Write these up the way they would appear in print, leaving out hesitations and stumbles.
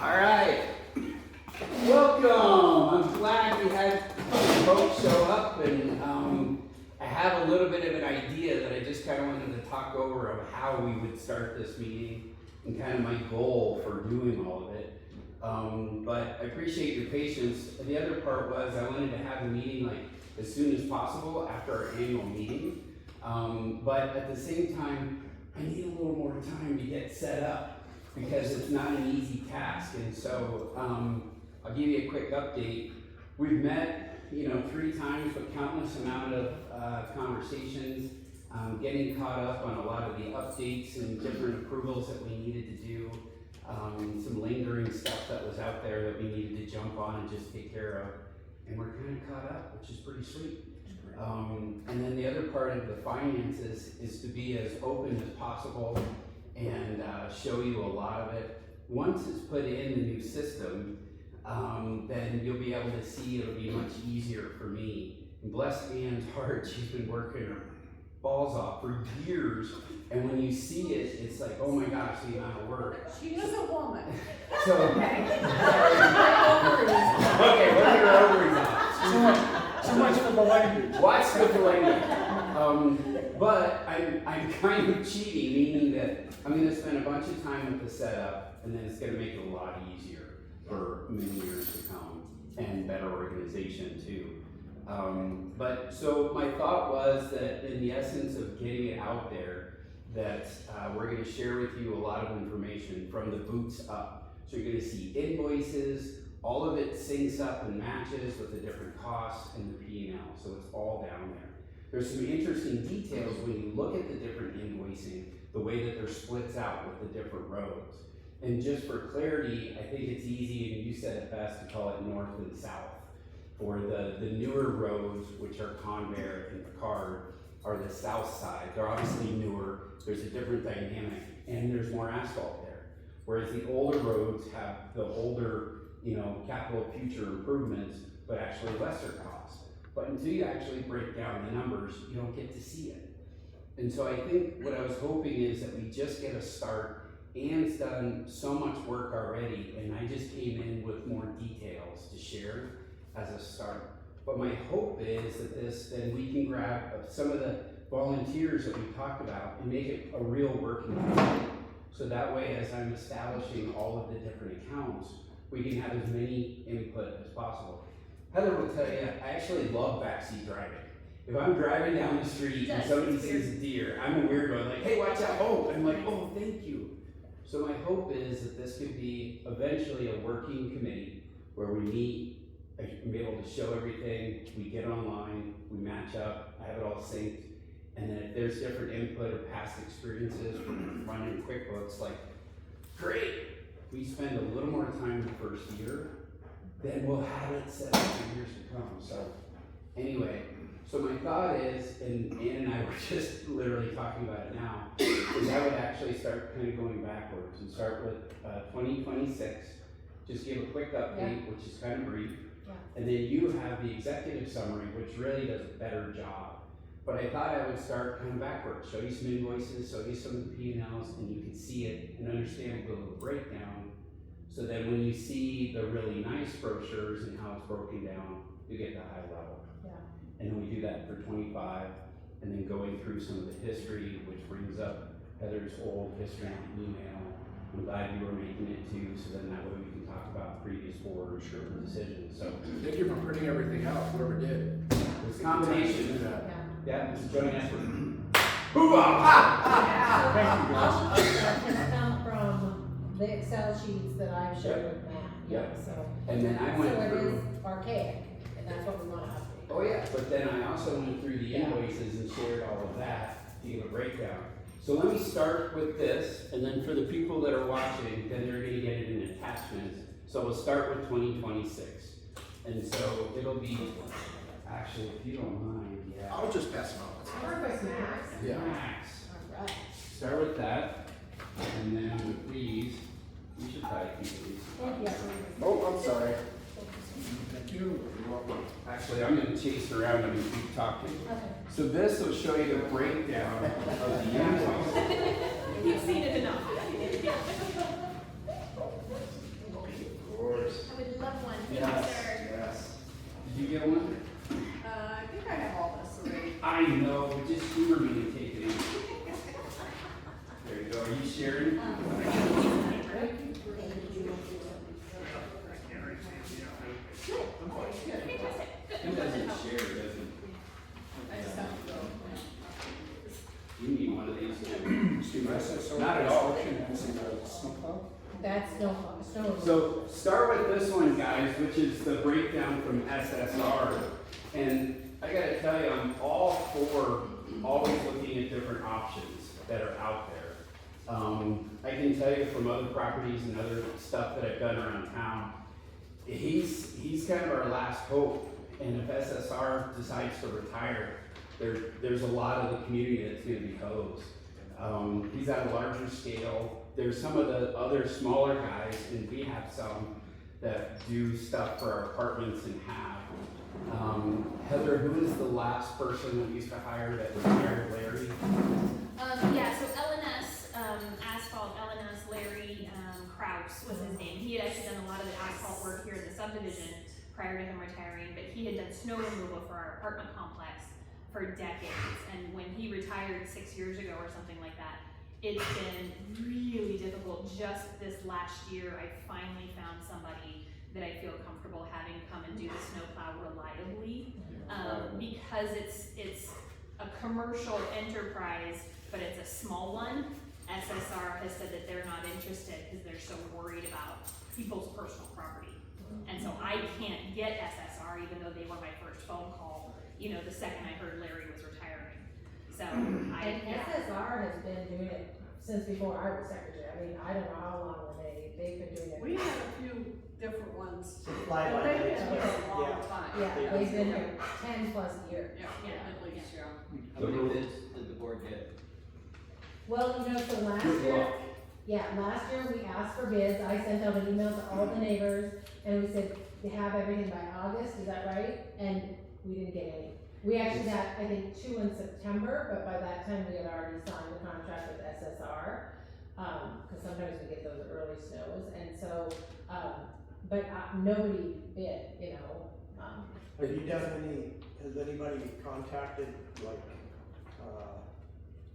All right, welcome. I'm glad we had folks show up, and I have a little bit of an idea that I just kind of wanted to talk over of how we would start this meeting and kind of my goal for doing all of it. But I appreciate your patience. The other part was I wanted to have the meeting like as soon as possible after our annual meeting. But at the same time, I need a little more time to get set up because it's not an easy task. And so I'll give you a quick update. We've met, 3 times, but countless amount of conversations, getting caught up on a lot of the updates and different approvals that we needed to do, some lingering stuff that was out there that we needed to jump on and just take care of. And we're kind of caught up, which is pretty sweet. And then the other part of the finances is to be as open as possible and show you a lot of it. Once it's put in the new system, then you'll be able to see it'll be much easier for me. And bless Anne's heart, she's been working her balls off for years, and when you see it, it's like, oh my gosh, the amount of work. She is a woman. So, okay, look at her ovaries off. Too much of the language. Watch the language. But I'm kind of cheating, meaning that I'm going to spend a bunch of time with the setup, and then it's going to make it a lot easier for many years to come, and better organization too. But so my thought was that in the essence of getting it out there, that we're going to share with you a lot of information from the boots up. So you're going to see invoices, all of it syncs up and matches with the different costs and the P&L, so it's all down there. There's some interesting details when you look at the different invoicing, the way that they're splits out with the different roads. And just for clarity, I think it's easy, and you said it best, to call it north and south. For the newer roads, which are Convair and Picard, are the south side. They're obviously newer, there's a different dynamic, and there's more asphalt there. Whereas the older roads have the older, capital future improvements, but actually lesser cost. But until you actually break down the numbers, you don't get to see it. And so I think what I was hoping is that we just get a start. Anne's done so much work already, and I just came in with more details to share as a start. But my hope is that then we can grab some of the volunteers that we talked about and make it a real working community. So that way, as I'm establishing all of the different accounts, we can have as many input as possible. Heather will tell you, I actually love backseat driving. If I'm driving down the street and somebody sees a deer, I'm a weirdo. I'm like, hey, watch out. Oh, I'm like, oh, thank you. So my hope is that this could be eventually a working committee where we meet, I can be able to show everything, we get online, we match up, I have it all synced, and then if there's different input or past experiences from running QuickBooks, like, great, we spend a little more time the first year, then we'll have it set up for years to come. So anyway, so my thought is, and Ann and I were just literally talking about it now, is I would actually start kind of going backwards and start with 2026, just give a quick update, which is kind of brief. And then you have the executive summary, which really does a better job. But I thought I would start kind of backwards, show you some invoices, show you some of the P&Ls, and you can see it and understand a little breakdown. So then when you see the really nice brochures and how it's broken down, you get the high level. Yeah. And then we do that for 25, and then going through some of the history, which brings up Heather's old history on email. I'm glad you were making it too, so then that way we can talk about previous board decisions. So Thank you for printing everything out, whoever did. it's a combination. Yeah, it's a joint effort. I'll just count from the Excel sheets that I've shared with Matt. Yep. So, And then I went so it through. is archaic, and that's what we want to update. Oh yeah, but then I also went through the invoices and shared all of that to give a breakdown. So let me start with this, and then for the people that are watching, then they're going to get it in attachments. So we'll start with 2026. And so it'll be, actually, if you don't mind, yeah. I'll just pass them out. Perfect, Max. Yeah. Max. All right. Start with that, and then with these, we should probably keep these. Thank you. Oh, I'm sorry. Thank you. You're welcome. Actually, I'm going to chase around and keep talking. Okay. So this will show you the breakdown of the invoice. You've seen it enough. snow removal. So start with this one, guys, which is the breakdown from SSR. And I gotta tell you, I'm all for always looking at different options that are out there. I can tell you from other properties and other stuff that I've done around town, he's kind of our last hope. And if SSR decides to retire, there's a lot of the community that's gonna be hosed. He's at a larger scale. There's some of the other smaller guys, and we have some that do stuff for our apartments and have. Heather, who is the last person that used to hire that retired Larry? Yeah, so LNS, asphalt, LNS, Larry, Kraus was his name. He had actually done a lot of the asphalt work here in the subdivision prior to him retiring, but he had done snow removal for our apartment complex for decades. And when he retired 6 years ago or something like that, it's been really difficult. Just this last year, I finally found somebody that I feel comfortable having come and do the snowplow reliably, because it's a commercial enterprise, but it's a small one. SSR has said that they're not interested because they're so worried about people's personal property. And so I can't get SSR, even though they were my first phone call, you know, the second I heard Larry was retiring. So And SSR has been doing it since before I was secretary. I mean, I don't know how long they've been doing it. We had a few different ones. Fly But by they've night. been here a long Yeah. time. Yeah, they've been here 10+ years. Yeah, at least, yeah. How many bids did the board get? Well, you know, so last Good year, luck. last year we asked for bids. I sent out an email to all the neighbors and we said, you have everything by August, is that right? And we didn't get any. We actually got, I think, 2 in September, but by that time we had already signed the contract with SSR. Cause sometimes we get those early snows, and so, but nobody bid, you know. Have you done has anybody contacted, like,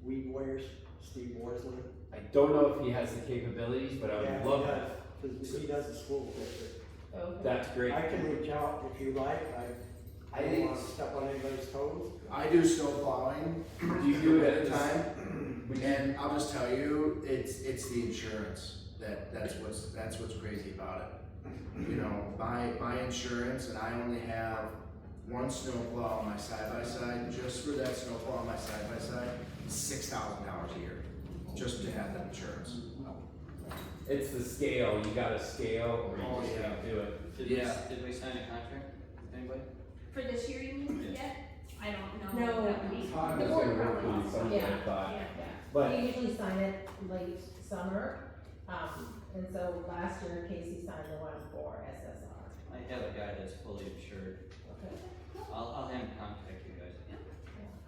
weed warriors, Steve Worsley? I don't know if he has the capabilities, but I Yeah, would love that. Cause he does the school district. Okay. That's great. I can reach out if you like, I don't think- wanna step on anybody's toes. I do snow plowing. Do you do it at a the time? And I'll just tell you, it's the insurance that's what's crazy about it. You know, my insurance, and I only have one snowplow on my side-by-side, just for that snowplow on my side-by-side, $6,000 a year, just to have that insurance. It's the scale. You got to scale, or you Oh, just yeah. can't do it. Did we sign a contract with anybody? for this year, you mean, Yeah. yet? I don't know. No. That would be- Todd The was board gonna work probably on wants something, to, I thought. Yeah. But We usually sign it late summer, and so last year Casey signed the one for SSR. I have a guy that's fully insured. Okay. I'll have him contact you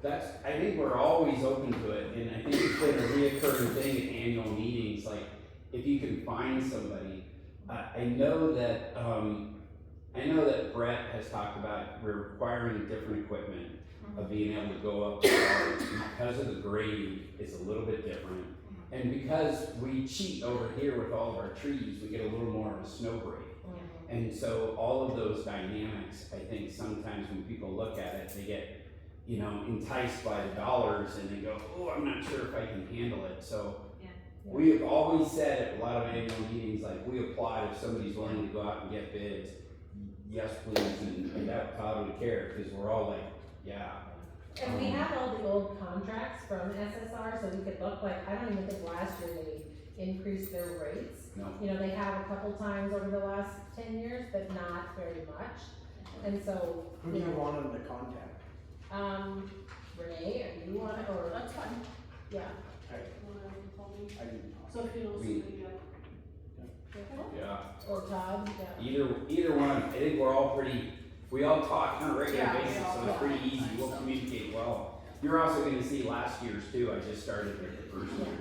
guys. I think we're always open to it, and I think it's been a reoccurring thing at annual meetings, like, if you can find somebody. I know that Brett has talked about requiring different equipment, of being able to go up because of the grade is a little bit different. And because we cheat over here with all of our trees, we get a little more of a snow break. And so all of those dynamics, I think sometimes when people look at it, they get, you know, enticed by the dollars and they go, oh, I'm not sure if I can handle it. So Yeah. we have always said at a lot of annual meetings, like, we applaud if somebody's willing to go out and get bids. Yes, please, and that Todd would care, because we're all like, yeah. And we have all the old contracts from SSR, so we could look like, I don't even think last year they increased their rates. No. You know, they have a couple times over the last 10 years, but not very much. And so, Who do you want them to contact? Renee, do you want it, or, That's fine. yeah, Whatever you told me. I do. So if you don't We- see me, Yeah. or Todd, yeah. Either one. I think we're all we all talk on a regular Yeah, we basis, all so it's talk. pretty easy. We'll communicate well. You're also gonna see last year's too. I just started with the first year.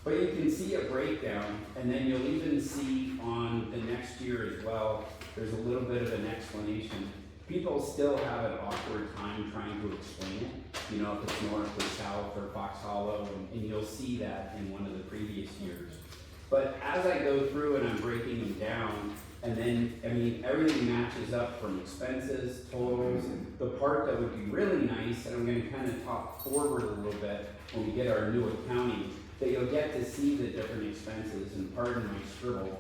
But you can see a breakdown, and then you'll even see on the next year as well, there's a little bit of an explanation. People still have an awkward time trying to explain it, you know, if it's north or south or Fox Hollow, and you'll see that in one of the previous years. But as I go through and I'm breaking them down, and then, I mean, everything matches up from expenses, totals. The part that would be really nice, and I'm gonna kind of talk forward a little bit when we get our new accounting, that you'll get to see the different expenses, and pardon my scribble,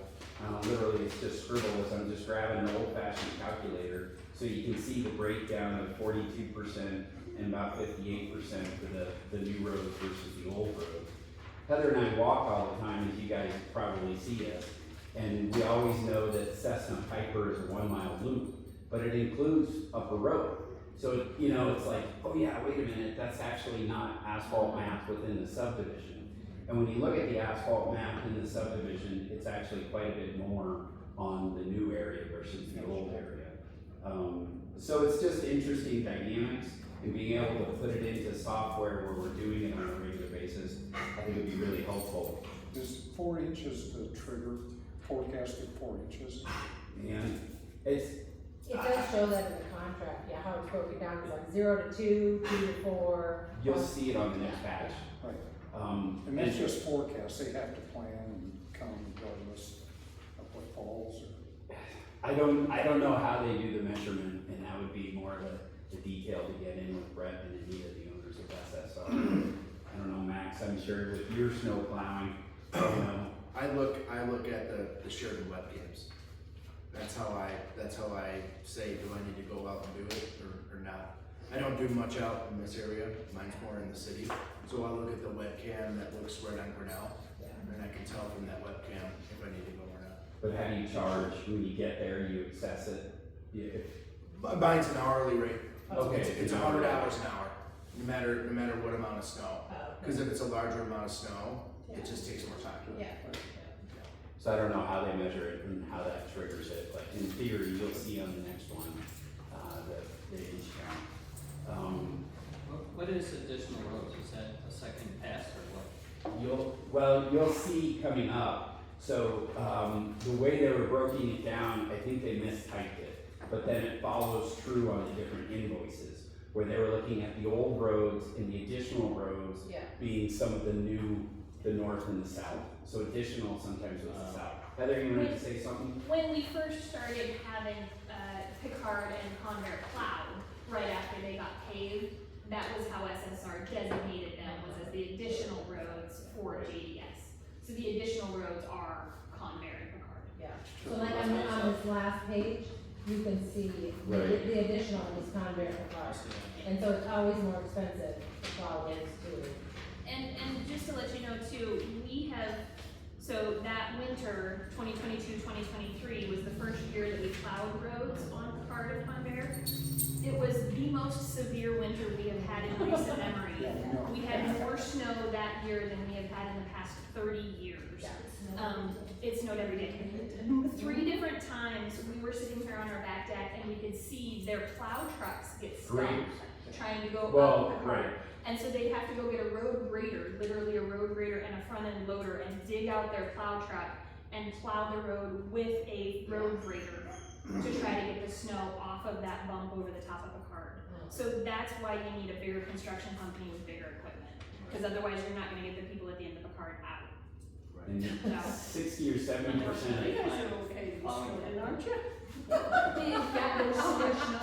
literally it's just scribbles, I'm just grabbing an old fashioned calculator, so you can see the breakdown of 42% and about 58% for the new roads versus the old roads. Heather and I walk all the time, as you guys probably see us, and we always know that Cessna Piper is a 1 mile loop, but it includes Upper Road. So, you know, it's like, oh yeah, wait a minute, that's actually not asphalt mapped within the subdivision. And when you look at the asphalt map in the subdivision, it's actually quite a bit more on the new area versus the old area. So it's just interesting dynamics, and being able to put it into software where we're doing it on a regular basis, I think would be really helpful. Is 4 inches the trigger, forecasted 4 inches? And it's, It does show that in the contract, yeah, how it's broken down, it's like 0 to 2, 2 to 4. you'll see it on the next batch. Right, And and that's just forecast, they have to plan and come regardless of what falls or. I don't know how they do the measurement, and that would be more of the detail to get in with Brett and Anita, the owners of SSR. I don't know, Max, I'm sure with your snow plowing, you know. I look at the Sheridan webcams. That's how I say, do I need to go out and do it or not? I don't do much out in this area, mine's more in the city. So I look at the webcam that looks right on Grinnell, and I can tell from that webcam if I need to go or not. But how do you charge when you get there, you assess it? Mine's an hourly rate. Okay. It's $100 an hour, no matter what amount of snow. Because if it's a larger amount of snow, it just takes more time. Yeah. So I don't know how they measure it and how that triggers it, but in theory, you'll see on the next one, the inch count. What is additional roads? Is that a second pass or what? You'll see coming up, so, the way they were breaking it down, I think they mistyped it, but then it follows true on the different invoices, where they were looking at the old roads and the additional roads Yeah. being some of the north and the south. So additional sometimes was the south. Heather, you wanted to say something? When we first started having, Picard and Convair plowed, right after they got paved, that was how SSR designated them, was as the additional roads for JDS. So the additional roads are Convair and Picard. Yeah, so like on this last page, you can see Right. the additional is Convair and Clark. And so it's always more expensive to plow those too. And just to let you know too, we have, so that winter, 2022-2023 was the first year that we plowed roads on Picard and Convair. It was the most severe winter we have had in recent memory. We had more snow that year than we have had in the past 30 years. It snowed every day. 3 different times, we were sitting here on our back deck and we could see their plow trucks get stuck trying to go up the Picard. Right. And so they'd have to go get a road grader, literally a road grader and a front end loader, and dig out their plow truck and plow the road with a road grader to try to get the snow off of that bump over the top of a cart. So that's why you need a bigger construction company with bigger equipment, because otherwise you're not gonna get the people at the end of a cart out. And 60 or 70% You of guys are okay this morning, aren't you? Yeah, there's so much snow.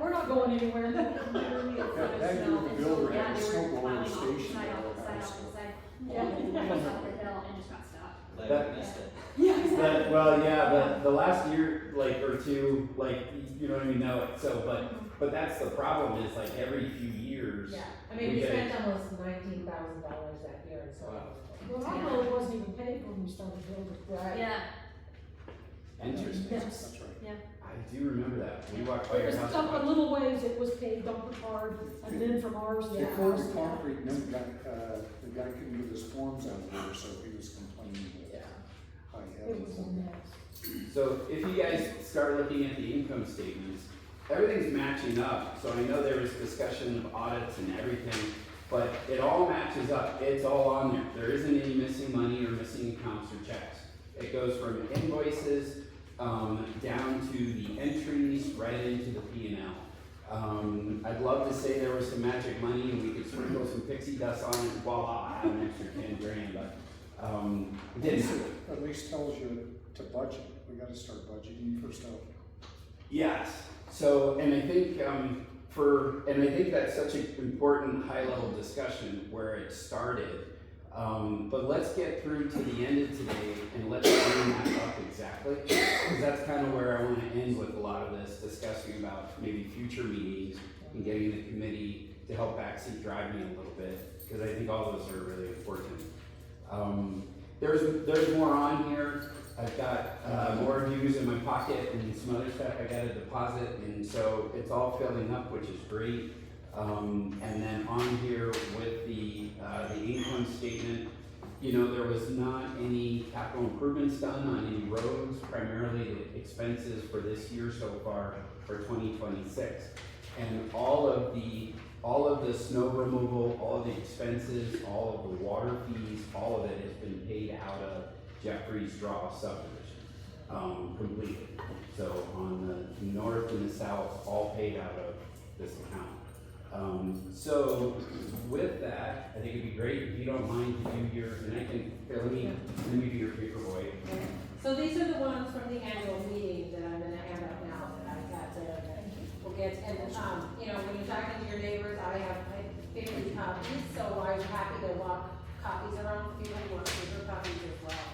We're not going anywhere. That year the builder had a snowblower station Side there off at the the side, high off school. the side. Yeah, up the hill and just got stuck. Glad That- I missed it. the last year, like, or two, like, you don't even know it, so, but that's the problem, is like every few years. Yeah, I mean, we spent almost $19,000 that year in snow. Well, our road wasn't even paved when we started building. Right. Yeah, Interesting. That's right. I do remember that. We walked by It your was house. up a little ways, it was paved on Picard, and then from ours to Yeah. They poured ours. the concrete and then the guy couldn't get his forms out of there, so he was complaining that high It was a heavens. mess. So if you guys start looking at the income statements, everything's matching up. So I know there was discussion of audits and everything, but it all matches up. It's all on there. There isn't any missing money or missing accounts or checks. It goes from invoices down to the entries right into the P&L. I'd love to say there was some magic money and we could sprinkle some pixie dust on it and voila, have an extra 10 grand, but it didn't happen. At least tells you to budget, we gotta start budgeting for stuff. Yes, so, and I think, I think that's such an important high-level discussion where it started. But let's get through to the end of today and let's bring that up exactly. Because that's kind of where I want to end with a lot of this, discussing about maybe future meetings and getting the committee to help backseat drive me a little bit, because I think all those are really important. There's more on here. I've got more reviews in my pocket and some other stuff I got to deposit, and so it's all filling up, which is great. And then on here with the income statement, you know, there was not any capital improvements done on any roads, primarily the expenses for this year so far for 2026. And all of the snow removal, all of the expenses, all of the water fees, all of it has been paid out of Jeffries Draw Subdivision, completely. So on the north and the south, all paid out of this account. So with that, I think it'd be great if you don't mind to do yours, and I can, here, let me do your paperboy. So these are the ones from the annual meeting that I'm gonna hand out now that I got there that we'll get, and, you know, when you're talking to your neighbors, I have 50 copies, so I'm happy to walk copies around if you want bigger copies as well.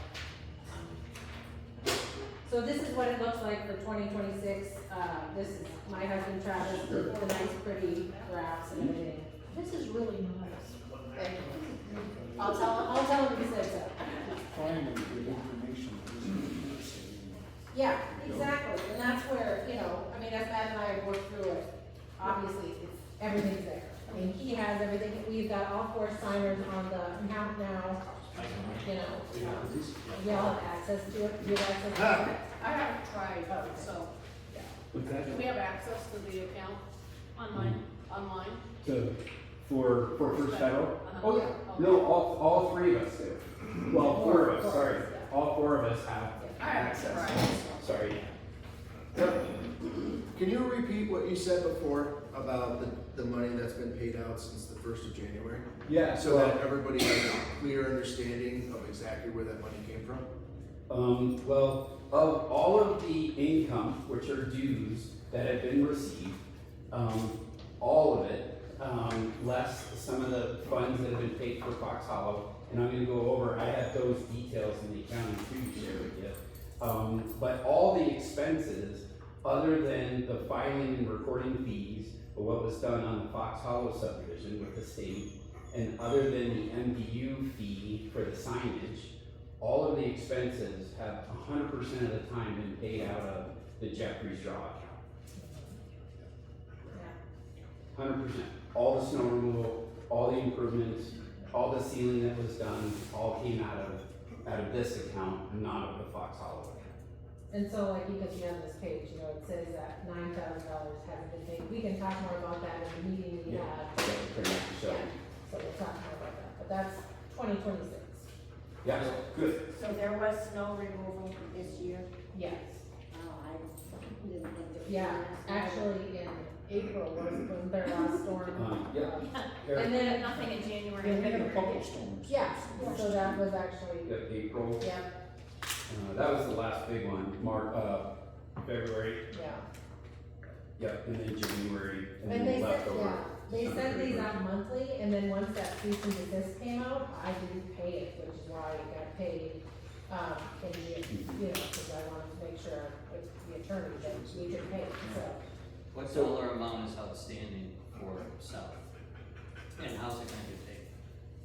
So this is what it looks like for 2026. This is my husband Travis, with the nice pretty graphs and everything. This is really nice. Thank you. I'll tell him he said so. Finding good information. Yeah, exactly, and that's where, you know, I mean, as Matt and I have worked through it, obviously, everything's there. I mean, he has everything, we've got all 4 signers on the account now, you know, we all have access to it, you have access to it. I haven't tried, Okay. so, What's that? do we have access to the account Online. online? For First Federal? Uh-huh. Oh, yeah. No, all 3 of us do. Well, 4 of us, sorry. All 4 of us have I haven't access. tried. Sorry. Can you repeat what you said before about the money that's been paid out since the 1st of January? Yeah, So that everybody has a clear understanding of exactly where that money came from? well, of all of the income, which are dues that have been received, all of it, less some of the funds that have been paid for Fox Hollow, and I'm gonna go over, I have those details in the accounting too to share with you. But all the expenses, other than the filing and recording fees, for what was done on the Fox Hollow subdivision with the state, and other than the MDU fee for the signage, all of the expenses have 100% of the time been paid out of the Jeffries Draw account. 100%. All the snow removal, all the improvements, all the sealing that was done, all came out of this account, not of the Fox Hollow account. And so like you can see on this page, you know, it says that $9,000 hasn't been paid. We can talk more about that in the meeting we Yeah. have. Yeah, pretty much, so, Yeah. So we'll talk more about that, but that's 2026. yeah, good. So there was snow removal this year? Yes. Oh, I didn't think that. Yeah, actually in April was their last storm. Yeah. And then, Nothing in January. They had a February. couple storms. yeah, so that was actually, Yeah, April, yeah, that was the last big one, February, yeah. yep, and then January, and And then they said, leftover. yeah, they sent December, these February. out monthly, and then once that cease and desist came out, I didn't pay it, which is why it got paid, in the, you know, because I wanted to make sure with the attorney that we could pay it, so. What dollar amount is outstanding for South? And how's it gonna get paid?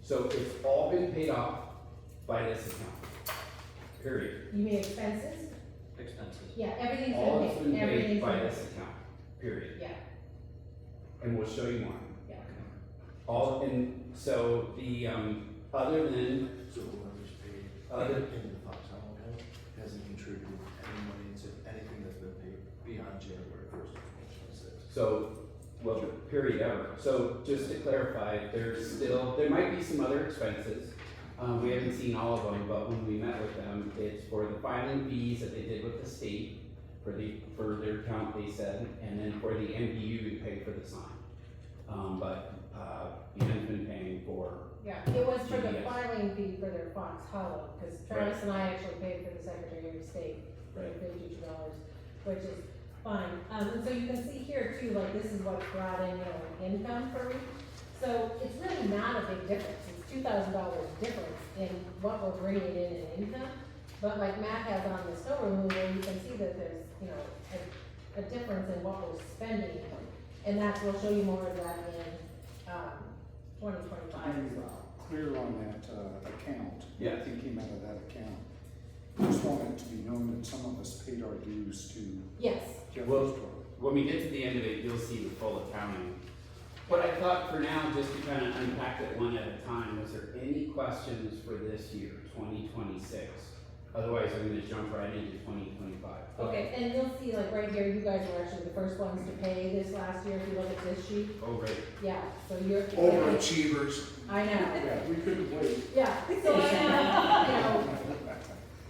So it's all been paid off by this account, period. You mean expenses? Expenses? Yeah, everything's All been has paid, been paid everything's by been this paid, account, period. yeah, And we'll show you more. yeah. All, and so the, other than, So whoever's paid Other- in the Fox Hollow account hasn't contributed any money to anything that's been paid beyond January 1st of 2026. so, well, period ever. So just to clarify, there might be some other expenses. We haven't seen all of them, but when we met with them, it's for the filing fees that they did with the state, for their account, they said, and then for the MDU to pay for the sign. But, Ian's been paying for, Yeah, it was for the GDS. filing fee for their Fox Hollow, because Travis and I actually paid for the Secretary of State for Right. $52, which is fine. And so you can see here too, like this is what brought in, you know, income for me. So it's really not a big difference, it's $2,000 difference in what we're bringing in income. But like Matt has on the snow removal, you can see that there's, you know, a difference in what we're spending. And that's, we'll show you more of that in, 2025 as well. Clear on that, account. Yeah. I think came out of that account. I just want it to be known that some of us paid our dues to Yes, Jeffries Well- Draw. When we get to the end of it, you'll see the full accounting. But I thought for now, just to kind of unpack it one at a time, was there any questions for this year, 2026? Otherwise, I'm gonna jump right into 2025. okay, and you'll see like right here, you guys were actually the first ones to pay this last year, if you look at this sheet. Oh, great. Yeah, so you're. Overachievers. I know. Yeah, we couldn't wait. Yeah, so I have, you know,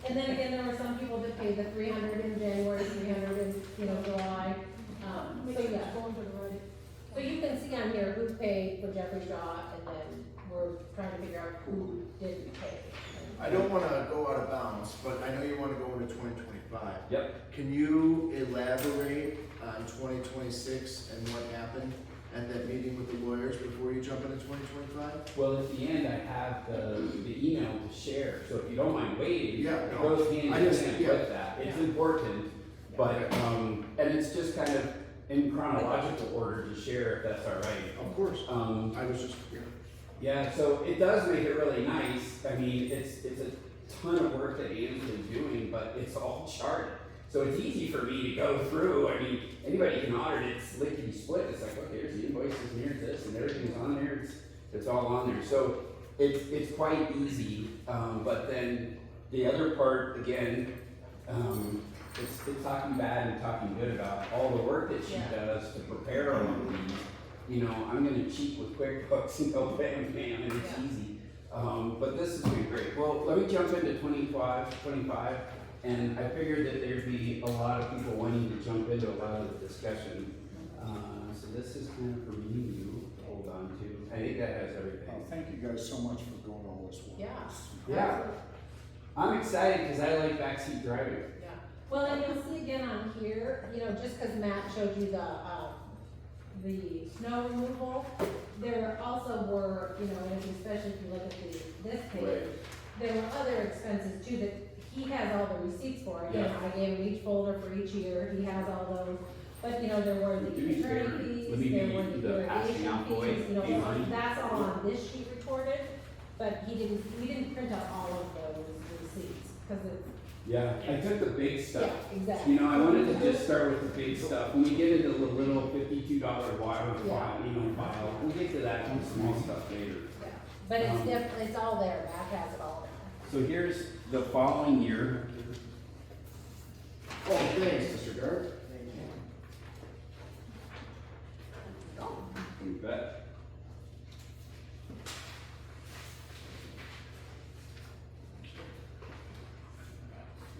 and then again, there were some people that paid the 300 in January, 300 in, you know, July. Make So sure it's yeah, going to the right. so you can see on here who paid for Jeffries Draw, and then we're trying to figure out who didn't pay. I don't wanna go out of bounds, but I know you wanna go into 2025. Yep. Can you elaborate on 2026 and what happened at that meeting with the lawyers before you jump into 2025? Well, at the end, I have the email to share, so if you don't mind waiting, Yeah, it no. goes hand I in just- hand yeah. with that. It's important, but, and it's just kind of in chronological order to share, if that's all right. Of course. I was just, yeah. Yeah, so it does make it really nice. I mean, it's a ton of work that Ansley's doing, but it's all charted. So it's easy for me to go through. I mean, anybody can audit it, it's lickety split. It's like, okay, here's the invoices, and here's this, and everything's on there. It's all on there. So it's quite easy. But then the other part, again, it's talking bad and talking good about all the work that she does to prepare all of these. You know, I'm gonna cheat with QuickBooks and go bam, bam, and it's easy. But this has been great. Well, let me jump into 25, and I figured that there'd be a lot of people wanting to jump into a lot of the discussion. So this is kind of for me to hold on to. I think that has everything. Oh, thank you guys so much for doing all this work. Yeah. Yeah. I'm excited because I like backseat driving. Yeah, well, and you'll see again on here, you know, just because Matt showed you the snow removal, there also were, you know, and especially if you look at this page, Right. there were other expenses too that he has all the receipts for. Again, Yeah. I gave him each folder for each year, he has all those. But, you know, there were the Do me a favor. attorney Let me fees, there be were the the passing irrigation out boy. fees, you know, Be mine. that's all on this sheet recorded. But we didn't print out all of those receipts, because it's, Yeah, I took the big stuff. yeah, exactly. You know, I wanted to just start with the big stuff. When we get into the little $52 water Yeah. file, we'll get to that and small stuff later. Yeah, but it's Um, definitely, it's all there, Matt has it all now. So here's the following year. Oh, thanks, Mr. Gard. You bet.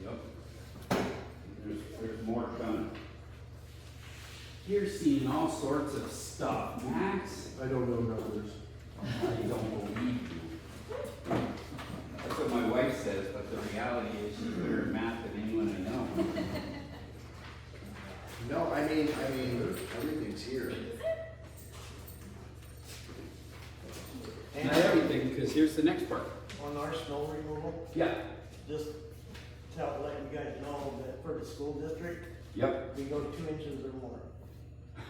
Yep. There's more coming. You're seeing all sorts of stuff, Max. I don't know numbers. I don't believe you. That's what my wife says, but the reality is she's better at math than anyone I know. No, I mean, everything's here. Not everything, because here's the next part. On our snow removal, Yeah. just let you guys know that for the school district, Yep. we go 2 inches or more.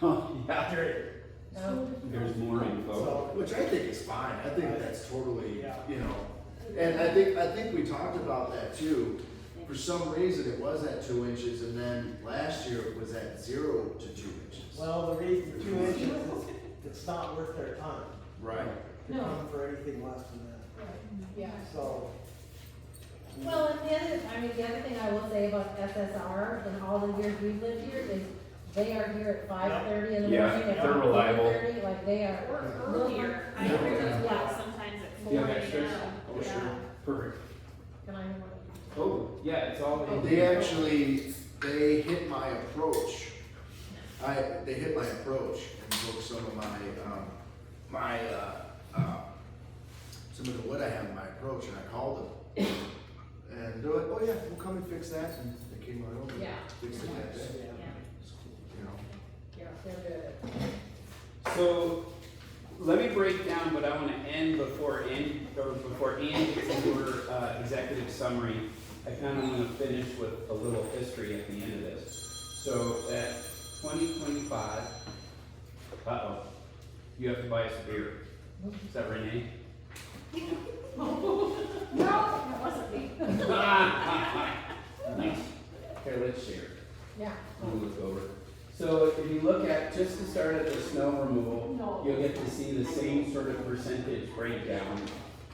Oh, yeah. Period. No, There's more info. So, Which I think is fine. I think that's totally, Yeah. you know, and I think we talked about that too. For some reason, it was at 2 inches, and then last year it was at 0 to 2 inches. well, the reason 2 inches is it's not worth their time Right. to come for anything less than that. yeah. So, Well, and the other thing I will say about SSR in all the years we've lived here is they are here at 5:30 in the Yeah, morning. they're reliable. 4:30, like they are. Or earlier, I Yeah. heard those Yeah. calls sometimes at Do you 4 have extras? a.m. Oh, sure. Perfect. Can I have one? Oh, yeah, it's all. They hit my approach. They hit my approach and took some of some of the wood I have in my approach, and I called them. And they're like, oh yeah, we'll come and fix that, and they came right over. Yeah. Fixed it that day, yeah. Yeah, you know. yeah, they're good. So, let me break down, but I wanna end before Ann gets into her, executive summary. I kinda wanna finish with a little history at the end of this. So at 2025, you have to buy us a beer. Is that Renee? No, that wasn't me. Nice. Here, let's share. Yeah. Let me look over. So if you look at, just to start at the snow removal, No. you'll get to see the same sort of percentage breakdown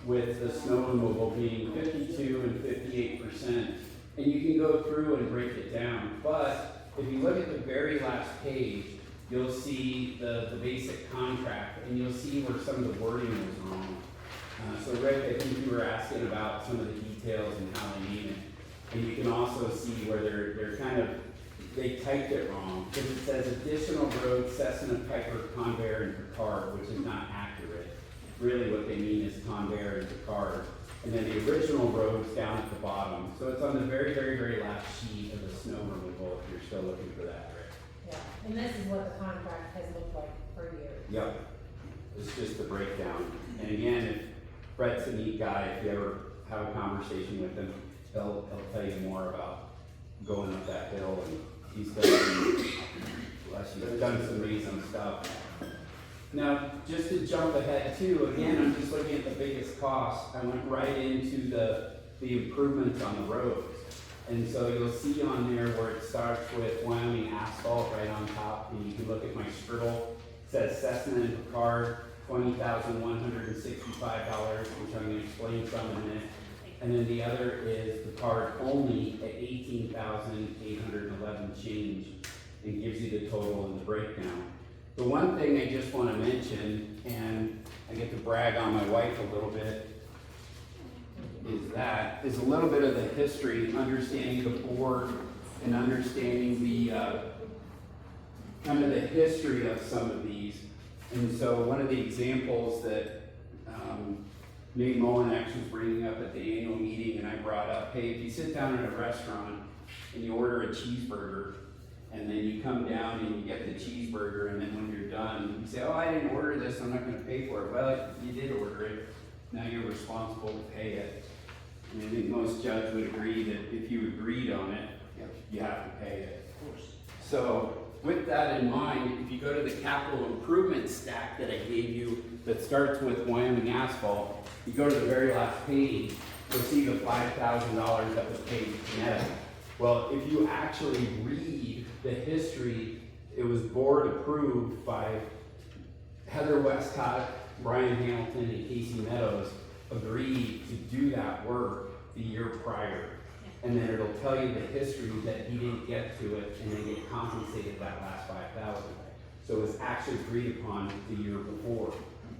with the snow removal being 52 and 58%. And you can go through and break it down, but if you look at the very last page, you'll see the basic contract, and you'll see where some of the wording was wrong. So Rick, I think you were asking about some of the details and how they mean it. And you can also see where they're kind of, they typed it wrong, because it says additional roads, Cessna, Piper, Convair, and Picard, which is not accurate. Really what they mean is Convair and Picard. And then the original road's down at the bottom. So it's on the very, very, very last sheet of the snow removal, if you're still looking for that, Rick. Yeah, and this is what the contract has looked like for years. Yep. It's just the breakdown. And again, if Brett's a neat guy, if you ever have a conversation with him, he'll tell you more about going up that hill, and he's done some amazing stuff. Now, just to jump ahead too, again, I'm just looking at the biggest cost. I went right into the improvements on the roads. And so you'll see on there where it starts with Wyoming asphalt right on top, and you can look at my scribble. It says Cessna and Picard, $20,165, which I'm gonna explain some in a minute. And then the other is Picard only at $18,811 change, and gives you the total and the breakdown. The one thing I just wanna mention, and I get to brag on my wife a little bit, is a little bit of the history, understanding the board and understanding the, kind of the history of some of these. And so one of the examples that Nate Mullen actually was bringing up at the annual meeting, and I brought up, hey, if you sit down at a restaurant and you order a cheeseburger, and then you come down and you get the cheeseburger, and then when you're done, you say, oh, I didn't order this, I'm not gonna pay for it. Well, you did order it, now you're responsible to pay it. And I think most judges would agree that if you agreed on it, you have to pay it. Of course. So with that in mind, if you go to the capital improvement stack that I gave you that starts with Wyoming asphalt, you go to the very last page, you'll see the $5,000 that was paid to Netta. Well, if you actually read the history, it was board approved by Heather Westcott, Brian Hamilton, and Casey Meadows agreed to do that work the year prior. And then it'll tell you the history that he didn't get to it, and then get compensated that last $5,000. So it was actually agreed upon the year before.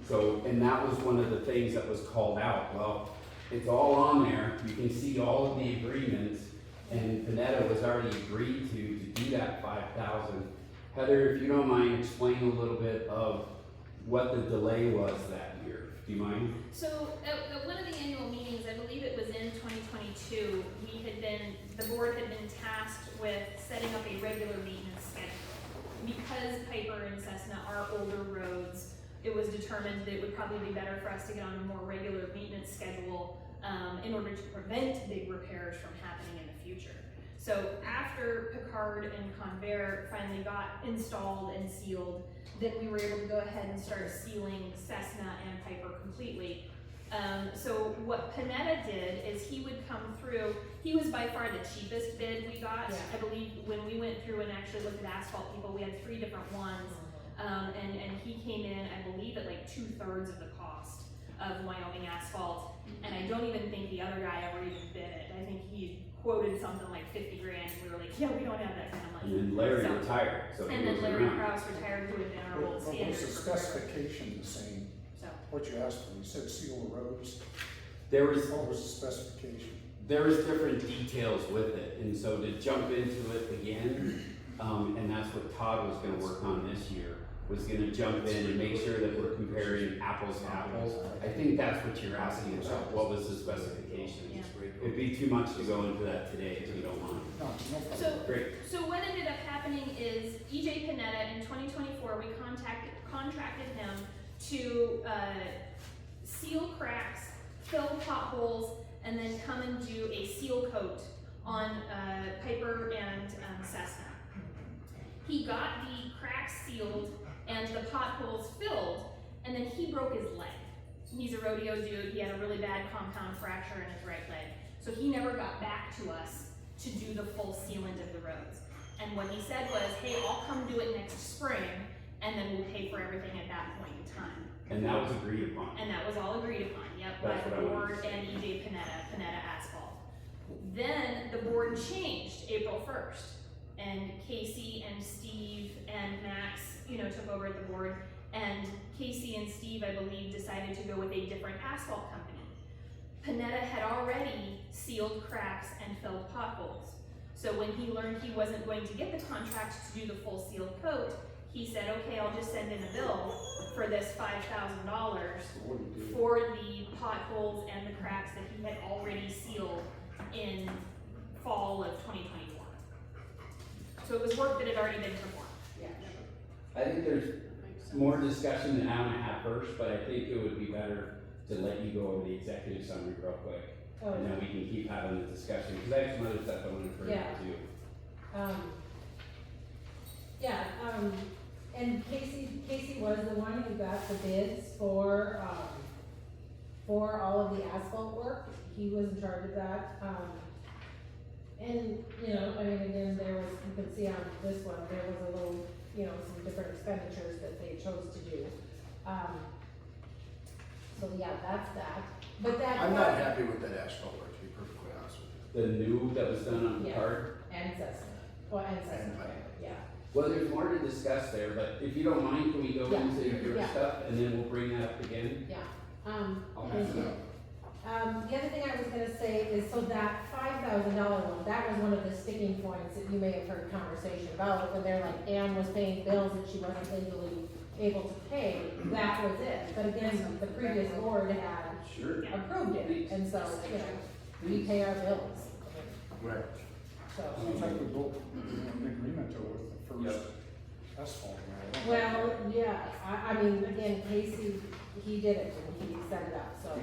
So, and that was one of the things that was called out. Well, it's all on there. You can see all of the agreements, and Panetta was already agreed to do that $5,000. Heather, if you don't mind, explain a little bit of what the delay was that year. Do you mind? So at one of the annual meetings, I believe it was in 2022, the board had been tasked with setting up a regular maintenance schedule. Because Piper and Cessna are older roads, it was determined that it would probably be better for us to get on a more regular maintenance schedule in order to prevent big repairs from happening in the future. So after Picard and Convair finally got installed and sealed, then we were able to go ahead and start sealing Cessna and Piper completely. So what Panetta did is he would come through, he was by far the cheapest bid we got. Yeah. I believe when we went through and actually looked at asphalt people, we had 3 different ones. And he came in, I believe, at like 2/3 of the cost of Wyoming asphalt. And I don't even think the other guy ever even bid it. I think he quoted something like 50 grand. We were like, yeah, we don't have that kind of money. And then Larry So- retired, so he And then was Larry around. Krause retired, who had been our old Was standard. the specification the same? So, What you asked for, you said seal the roads, There was what was the specification? different details with it, and so to jump into it again, and that's what Todd was gonna work on this year, was gonna jump in and make sure that we're comparing apples to apples. I think that's what you're asking about, what was the specification? Yeah. It'd be too much to go into that today, if you don't mind. No, no problem. so Great. So what ended up happening is EJ Panetta in 2024, we contracted him to, seal cracks, fill potholes, and then come and do a seal coat on, Piper and, Cessna. He got the cracks sealed and the potholes filled, and then he broke his leg. He's a rodeo dude, he had a really bad compound fracture in his right leg. So he never got back to us to do the full sealant of the roads. And what he said was, hey, I'll come do it next spring, and then we'll pay for everything at that point in time. And that was agreed upon. And that was all agreed upon, yep, by That's the what I wanted board to say. and EJ Panetta Asphalt. Then the board changed April 1st, and Casey and Steve and Max, took over at the board, and Casey and Steve, I believe, decided to go with a different asphalt company. Panetta had already sealed cracks and filled potholes. So when he learned he wasn't going to get the contract to do the full seal coat, he said, okay, I'll just send in a bill for this $5,000 for the potholes and the cracks that he had already sealed in fall of 2024. So it was work that had already been performed. I think there's more discussion than I want to have first, but I think it would be better to let you go over the executive summary real quick. Oh, And then we can keep having the discussion, because I have some other stuff I want to bring Yeah. up too. And Casey was the one who got the bids for all of the asphalt work. He was in charge of that. And, again, there was, you can see on this one, there was a little, some different expenditures that they chose to do. So yeah, that's that. But that. I'm not happy with that asphalt work, to be perfectly honest with you. The new that was done on the Yeah. card. And Cessna, and Cessna, And Piper. yeah. Well, there's more to discuss there, but if you don't mind, can we go Yeah. into your Yeah. stuff, and then we'll bring that up again? Yeah, I'll pass it out. the other thing I was gonna say is, so that $5,000 one, that was one of the sticking points that you may have heard conversation about, when they're like, Ann was paying bills that she wasn't legally able to pay, that was it. But again, the previous board had Sure. approved it, and so, we pay our bills, Right. so. Sounds like we both in agreement though with the first asphalt. man. Well, yeah, I mean, again, Casey, he did it, and he set it up, so.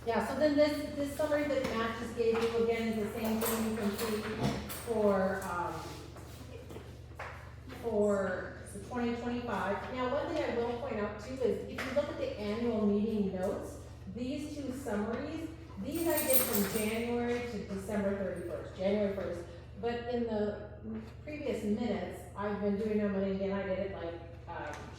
Yeah, so then this summary that Matt just gave you, again, is the same thing you can see for the 2025. Now, one thing I will point out too is, if you look at the annual meeting notes, these two summaries, these I did from January to December 31st, January 1st. But in the previous minutes, I've been doing them, and again, I did it like,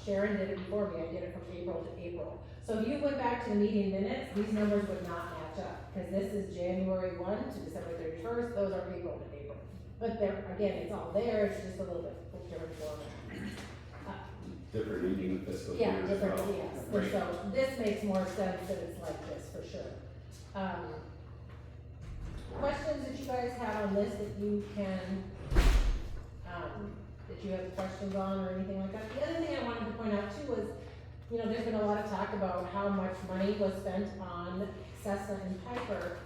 Sheridan did it before me, I did it from April to April. So if you went back to the meeting minutes, these numbers would not match up, because this is January 1 to December 31st, those are April to April. But there, again, it's all there, it's just a little bit different format. Different ending of fiscal year Yeah, as different, well. yes, and Right. so this makes more sense that it's like this, for sure. Questions that you guys have on this that you can, that you have questions on or anything like that? The other thing I wanted to point out too was, there's been a lot of talk about how much money was spent on Cessna and Piper.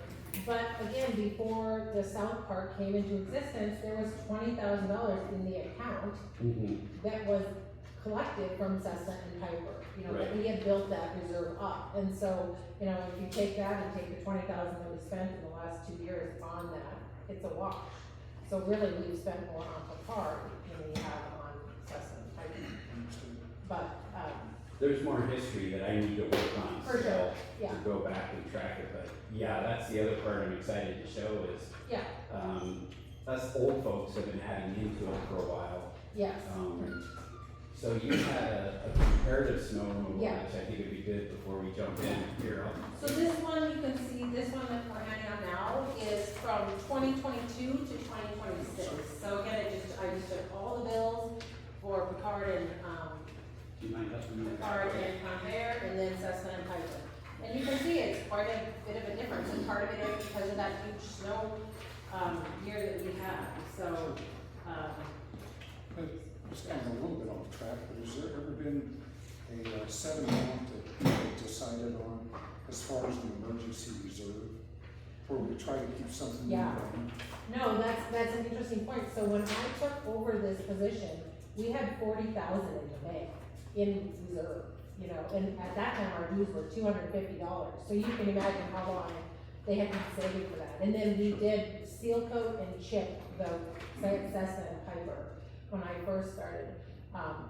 But again, before the South Park came into existence, there was $20,000 in the account that was collected from Cessna and Piper. Right. We had built that reserve up, and so, if you take that and take the $20,000 that we spent in the last 2 years on that, it's a wash. So really, we've spent more on Picard than we have on Cessna and Piper. But, There's more history that I need to work on For still, sure, yeah. to go back and track it, but yeah, that's the other part I'm excited to show is, yeah, us old folks have been adding into it for a while. yes. So you had a comparative snow removal, Yeah. which I think would be good before we jump in here. So this one, you can see, this one that we're handing out now is from 2022 to 2026. So again, I just took all the bills for Picard and, Do you mind helping me with Picard that? and Convair, and then Cessna and Piper. And you can see it's quite a bit of a difference, and part of it is because of that huge snow, year that we had, so, But staying a little bit off track, but has there ever been a set amount that we decided on as far as the emergency reserve? Where we try to keep something in Yeah. mind? no, that's an interesting point. So when I took over this position, we had 40,000 in the bank in reserve, you know, and at that time our dues were $250. So you can imagine how long they had been saving for that. And then we did seal coat and chip the Cessna and Piper when I first started.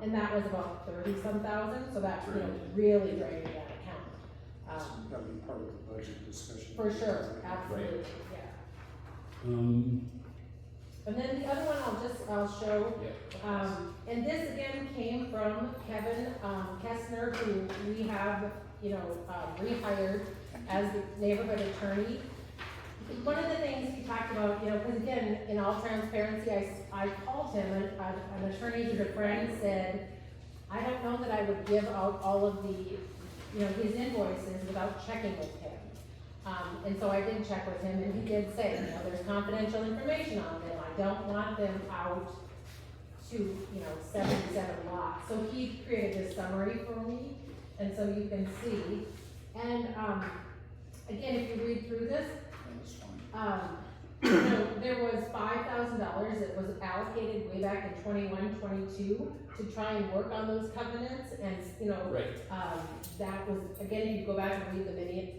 And that was about 30-some thousand, so that, you know, really drained that account. That'll be part of the budget discussion. For sure, absolutely, yeah. Um, And then the other one I'll show, yeah. and this again came from Kevin, Kessner, who we have, you know, rehired as the neighborhood attorney. One of the things he talked about, you know, because again, in all transparency, I called him, and an attorney who's a friend said, I don't know that I would give out all of the, you know, his invoices without checking with him. And so I did check with him, and he did say, you know, there's confidential information on them, I don't want them out to, you know, 77 lots. So he created this summary for me, and so you can see. And, again, if you read through this, That's fine. you know, there was $5,000 that was allocated way back in 21-22 to try and work on those covenants, and, you know, Right. that was, again, if you go back and read the meeting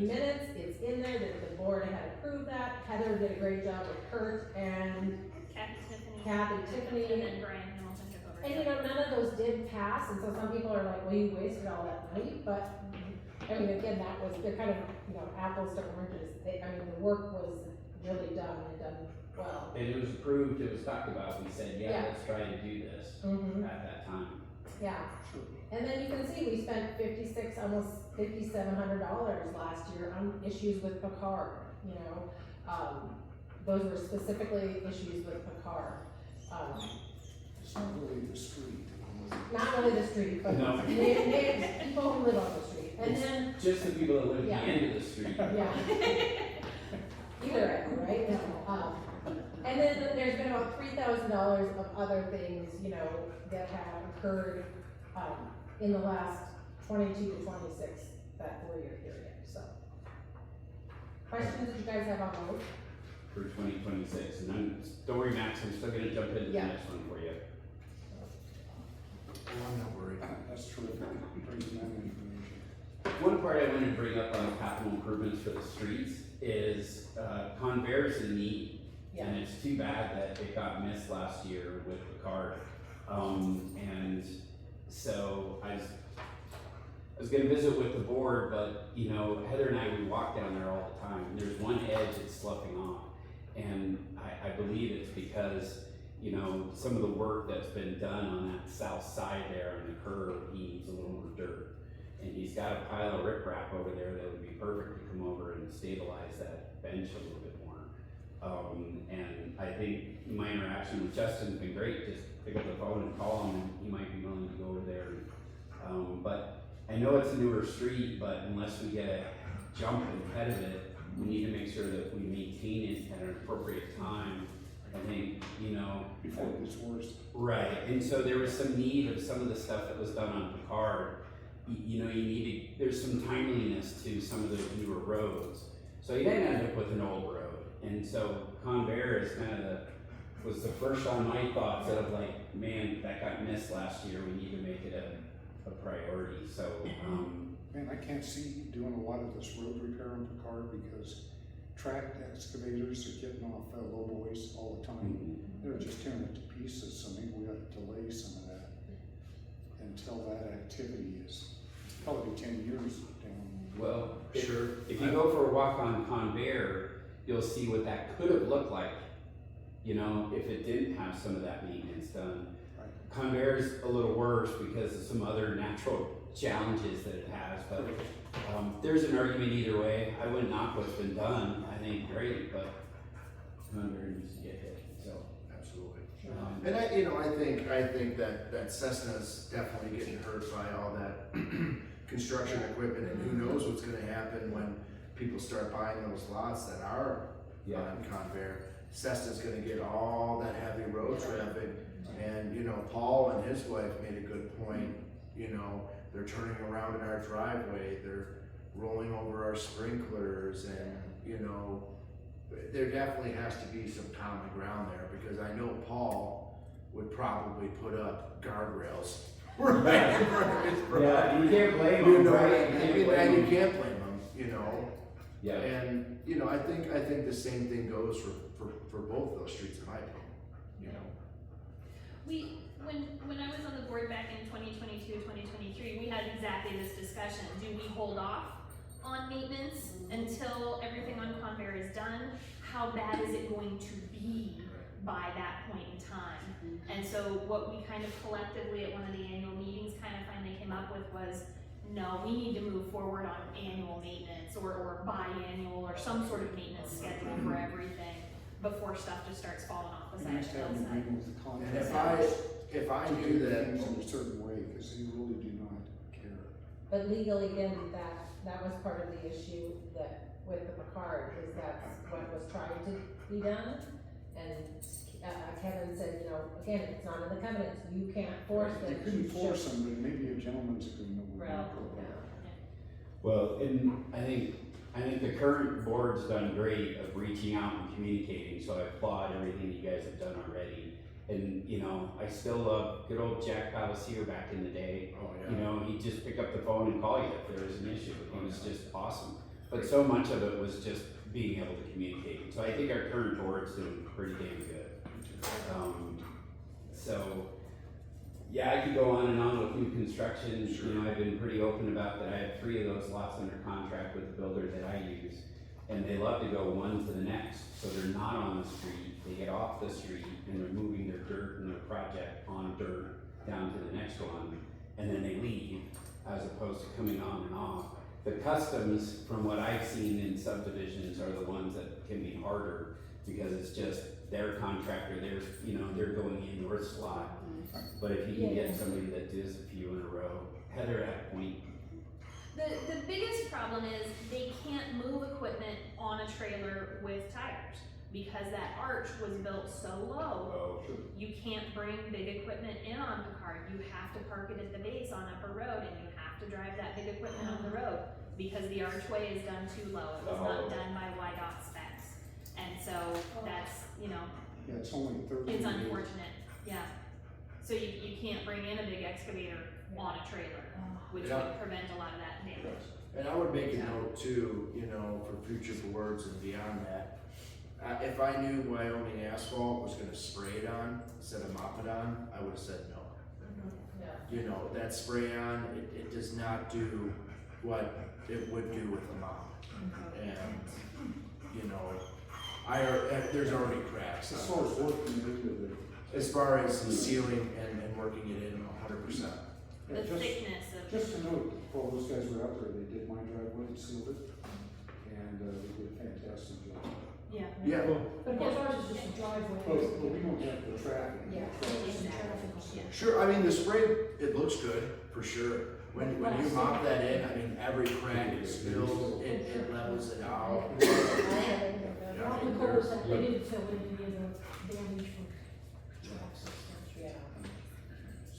minutes, it's in there that the board had approved that. Heather did a great job with Kurt and Kathy, Tiffany. And then Brian Hamilton took over. And you know, none of those did pass, and so some people are like, well, you wasted all that money, but, I mean, again, that was, they're kind of, you know, apples to oranges. I mean, the work was really done, and done well. And it was approved, it was talked about, we said, yeah, Yeah. let's try to do this Mm-hmm, at that time. yeah. And then you can see, we spent almost $5,700 last year on issues with Picard, you know? Those were specifically issues with Picard. It's not really the street. Not really the street, but No. people who live on the street. And It's then, just the people that live at Yeah. the end of the street. yeah. Either end, right? And then there's been about $3,000 of other things, you know, that have occurred, in the last 22 to 26, that 4-year period, so. Questions that you guys have on those? For 2026, and don't worry, Max, I'm still gonna jump into the Yeah. next one for you. I'm not worried. That's terrific. Brings that information. One part I wanted to bring up on capital improvements for the streets is, Convair's in need. And it's too bad that it got missed last year with the card. And so I was gonna visit with the board, but, you know, Heather and I, we walk down there all the time, and there's one edge that's sloughing off. And I believe it's because, you know, some of the work that's been done on that south side there on the curve, he needs a little more dirt. And he's got a pile of riprap over there that would be perfect to come over and stabilize that bench a little bit more. And I think my interaction with Justin's been great, just pick up the phone and call him, and he might be willing to go over there. But I know it's a newer street, but unless we get a jump ahead of it, we need to make sure that we maintain it at an appropriate time. I think, you know. Before it gets worse. Right, and so there was some need of some of the stuff that was done on Picard. You know, you need to, there's some timeliness to some of those newer roads. So you didn't end up with an old road. And so Convair is kind of was the first on my thoughts of like, man, that got missed last year, we need to make it a priority, so, Man, I can't see you doing a lot of this road repair on Picard because track excavators are getting off low boys all the time. They're just tearing it to pieces, so maybe we ought to delay some of that until that activity is probably 10 years down. well, Sure. if you go for a walk on Convair, you'll see what that could have looked like, you know, if it didn't have some of that maintenance done. Right. Convair's a little worse because of some other natural challenges that it has, but there's an argument either way. I wouldn't knock what's been done, I think great, but Convair needs to get hit, so. Absolutely. um, And I think that Cessna's definitely getting hurt by all that construction equipment, and who knows what's gonna happen when people start buying those lots that are Yeah. on Convair. Cessna's gonna get all that heavy road traffic, and, you know, Paul and his wife made a good point, you know, they're turning around in our driveway, they're rolling over our sprinklers, and, you know, there definitely has to be some common ground there, because I know Paul would probably put up guardrails. Right in front of his Yeah, property. you can't blame You them, know, right? and you can't blame them, you know? Yeah, And, you know, I think the same thing goes for both of those streets in my opinion, you know? When I was on the board back in 2022, 2023, we had exactly this discussion. Do we hold off on maintenance until everything on Convair is done? How bad is it going to be by that point in time? And so what we kind of collectively at one of the annual meetings kind of finally came up with was, no, we need to move forward on annual maintenance or biannual or some sort of maintenance schedule for everything before stuff just starts falling off the We side of used the to have an hillside. agreement with the And contractor. if I to knew do that, things in a certain way, because they really do not care. But legally, again, that was part of the issue that with the Picard, is that's what was trying to be done. And Kevin said, you know, again, if it's not in the covenants, you can't force them. You couldn't to force show- them, but maybe a gentleman's agreement would be Well, appropriate. well, and I think the current board's done great of reaching out and communicating, so I applaud everything you guys have done already. And, you know, I still love good old Jack Palacier back in the day. oh You yeah, know, he'd just pick up the phone and call you if there was an issue. It was just awesome. But so much of it was just being able to communicate. So I think our current board's doing pretty damn good. So, yeah, I could go on and on with new construction. Sure. You know, I've been pretty open about that. I have 3 of those lots under contract with the builder that I use. And they love to go one to the next. So they're not on the street. They get off the street and they're moving their dirt and their project on dirt down to the next one. And then they leave as opposed to coming on and off. The customs, from what I've seen in subdivisions, are the ones that can be harder because it's just their contractor, they're going in your slot. But if you can get somebody that does a few in a row, Heather had a point. The biggest problem is they can't move equipment on a trailer with tires because that arch was built so low. Oh, You can't bring big equipment in on Picard. You have to park it at the base on Upper Road and you have to drive that big equipment on the road because the archway is done too low. It was not done by YDOT specs. And so that's, you know, Yeah, it's only 30. it's unfortunate, yeah. So you can't bring in a big excavator on a trailer, which Yeah. would prevent a lot of that damage. and I would make a note too, you know, for future boards and beyond that. If I knew Wyoming Asphalt was gonna spray it on instead of mop it on, I would've said no. Yeah. You know, that spray on, it does not do what it would do with a mop. And, you know, there's already cracks. As far as working into the, As far as sealing and working it in 100%. The yeah, thickness of. just to note, while those guys were out there, they did my driveway and sealed it, and they did a fantastic job. Yeah. Yeah, But of course ours is just a driveway. But we don't have the traffic. Yeah. Just some traffic. Yeah. sure, I mean, the spray, it looks good, for sure. When you mop that in, I mean, every crack is filled, it levels it out. Rock the coals that they didn't fill in any of the damage from trucks and stuff. Yeah.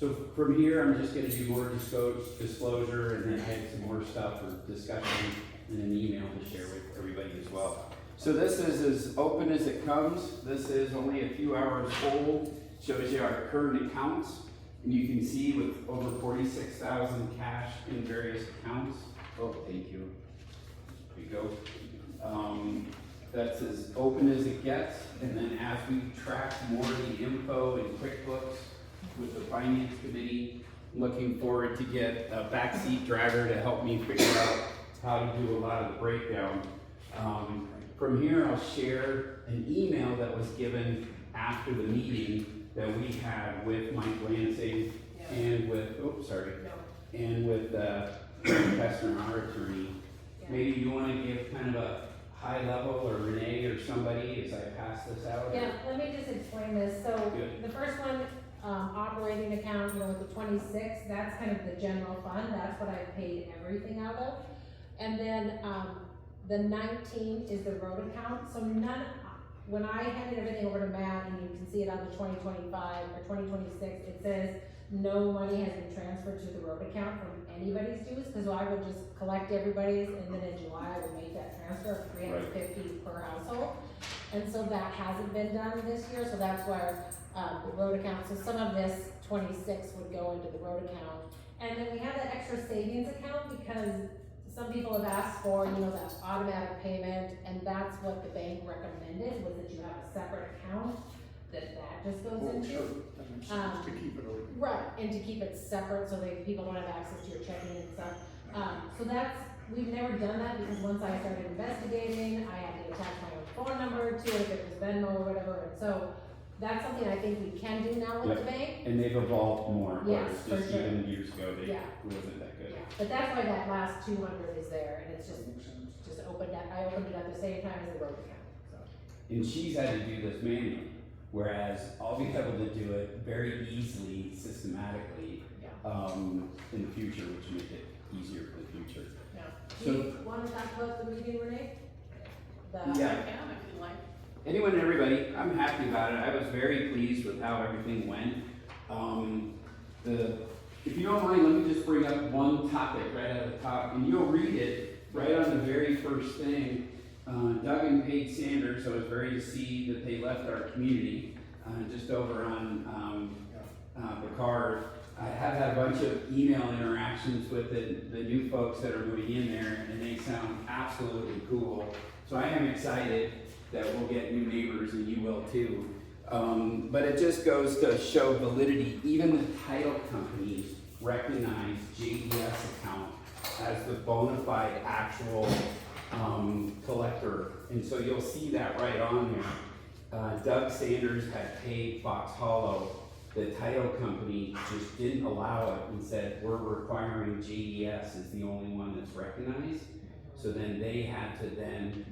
So from here, I'm just gonna do more disclosure, and then I have some more stuff for discussion in an email to share with everybody as well. So this is as open as it comes. This is only a few hours old. Shows you our current accounts, and you can see with over 46,000 cash in various accounts. Oh, thank you. There you go. That's as open as it gets, and then as we track more of the info in QuickBooks with the finance committee, looking forward to get a backseat driver to help me figure out how to do a lot of the breakdown. From here, I'll share an email that was given after the meeting that we had with Mike Lansing and with, and with Cessna Rd attorney. Maybe you wanna give kind of a high level, or Renee or somebody, as I pass this out? Yeah, let me just explain this. So Good. the first one, operating account, you know, with the 26, that's kind of the general fund. That's what I paid everything out of. And then, the 19 is the road account. So when I handed everything over to Matt, and you can see it on the 2025 or 2026, it says no money has been transferred to the road account from anybody's dues, because I would just collect everybody's, and then in July I would make that transfer of $350 per household. And so that hasn't been done this year, so that's where, the road account, so some of this 26 would go into the road account. And then we have that extra savings account because some people have asked for, that automatic payment, and that's what the bank recommended, was that you have a separate account that just goes Well, into. sure, that makes sense, to keep it open. Right, and to keep it separate so that people don't have access to your checking and stuff. So we've never done that because once I started investigating, I had to attach my own phone number to it if it was Venmo or whatever. And so that's something I think we can do now with the bank. And they've evolved more, Yes, whereas for just sure. even years ago, it Yeah. wasn't that good. Yeah, but that's why that last 200 is there, and it's That makes sense. just opened up, I opened it at the same time as the road account, so. And she's had to do this manually, whereas I'll be able to do it very easily, systematically, Yeah. in the future, which make it easier for the future. Yeah. So- Do you wanna talk about the meeting, Renee? Yeah. The, if you like. Anyone and everybody, I'm happy about it. I was very pleased with how everything went. If you don't mind, let me just bring up one topic right at the top, and you'll read it right on the very first thing. Doug and Paige Sanders, I was very to see that they left our community, just over on, the card. I have had a bunch of email interactions with the new folks that are moving in there, and they sound absolutely cool. So I am excited that we'll get new neighbors, and you will too. But it just goes to show validity. Even the title companies recognize JDS account as the bona fide actual collector. And so you'll see that right on there. Doug Sanders had paid Fox Hollow. The title company just didn't allow it and said, we're requiring JDS as the only one that's recognized. So then they had to then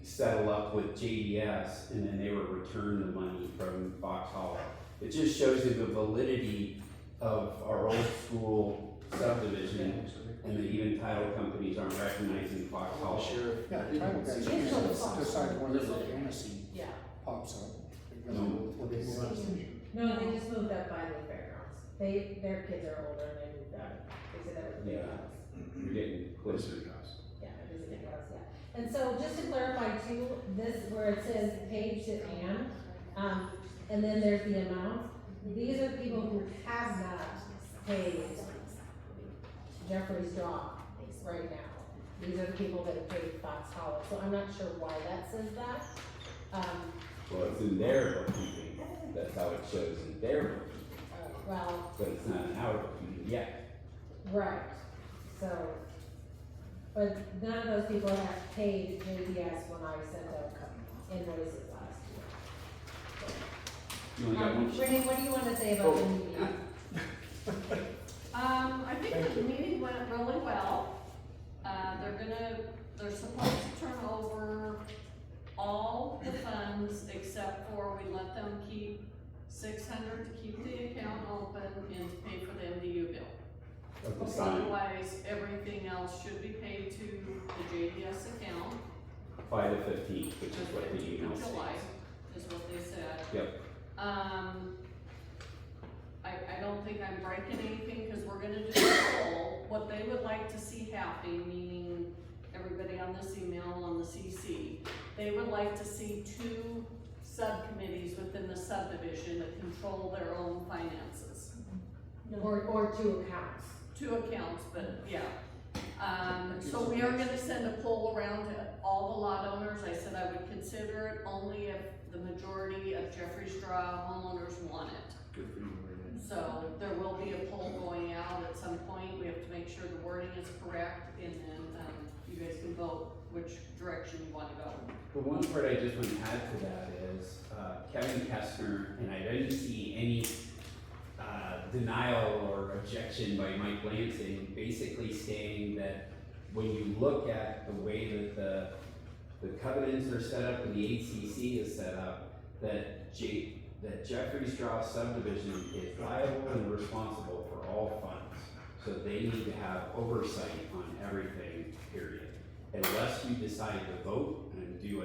settle up with JDS, and then they were returned the money from Fox Hollow. It just shows you the validity of our old school subdivision, and that even title companies aren't recognizing Fox Hollow. Sure. Yeah, the title guys It's usually on the phone. decide whenever the fantasy yeah. pops up. They go No. with the organization. No, they just moved up by the fairgrounds. Their kids are older and they moved up. They said that was a big Yeah. house. You're getting closer to us. Yeah, it is a big house, yeah. And so just to clarify too, this, where it says paid to Ann, and then there's the amount, these are people who have not paid Jeffries Draw right now. These are the people that have paid Fox Hollow, so I'm not sure why that says that. Well, it's in their bookkeeping. That's how it shows in their bookkeeping, Well, but it's not in our bookkeeping yet. right, so, but none of those people have paid JDS when I sent out invoices last year. You only got one. Renee, what do you wanna say about the meeting? I think the meeting went really well. They're supposed to turn over all the funds except for we let them keep 600 to keep the account open and to pay for the MDU bill. Of the sign, Otherwise, everything else should be paid to the JDS account. 5 to 15, which is what the email July says. is what they said. Yep. I don't think I'm breaking anything, cause we're gonna do the poll. What they would like to see happen, meaning everybody on this email, on the CC, they would like to see 2 subcommittees within the subdivision that control their own finances. Or 2 accounts. 2 accounts, but yeah. So we are gonna send a poll around to all the lot owners. I said I would consider it only if the majority of Jeffries Draw homeowners want it. Good for you, Renee. So there will be a poll going out at some point. We have to make sure the wording is correct, and then, you guys can vote which direction you wanna go. The one part I just want to add to that is, Kevin Kestner, and I didn't see any, denial or objection by Mike Lansing, basically saying that when you look at the way that the covenants are set up and the ACC is set up, that Jeffries Draw Subdivision is liable and responsible for all funds. So they need to have oversight on everything, period. Unless you decide to vote and do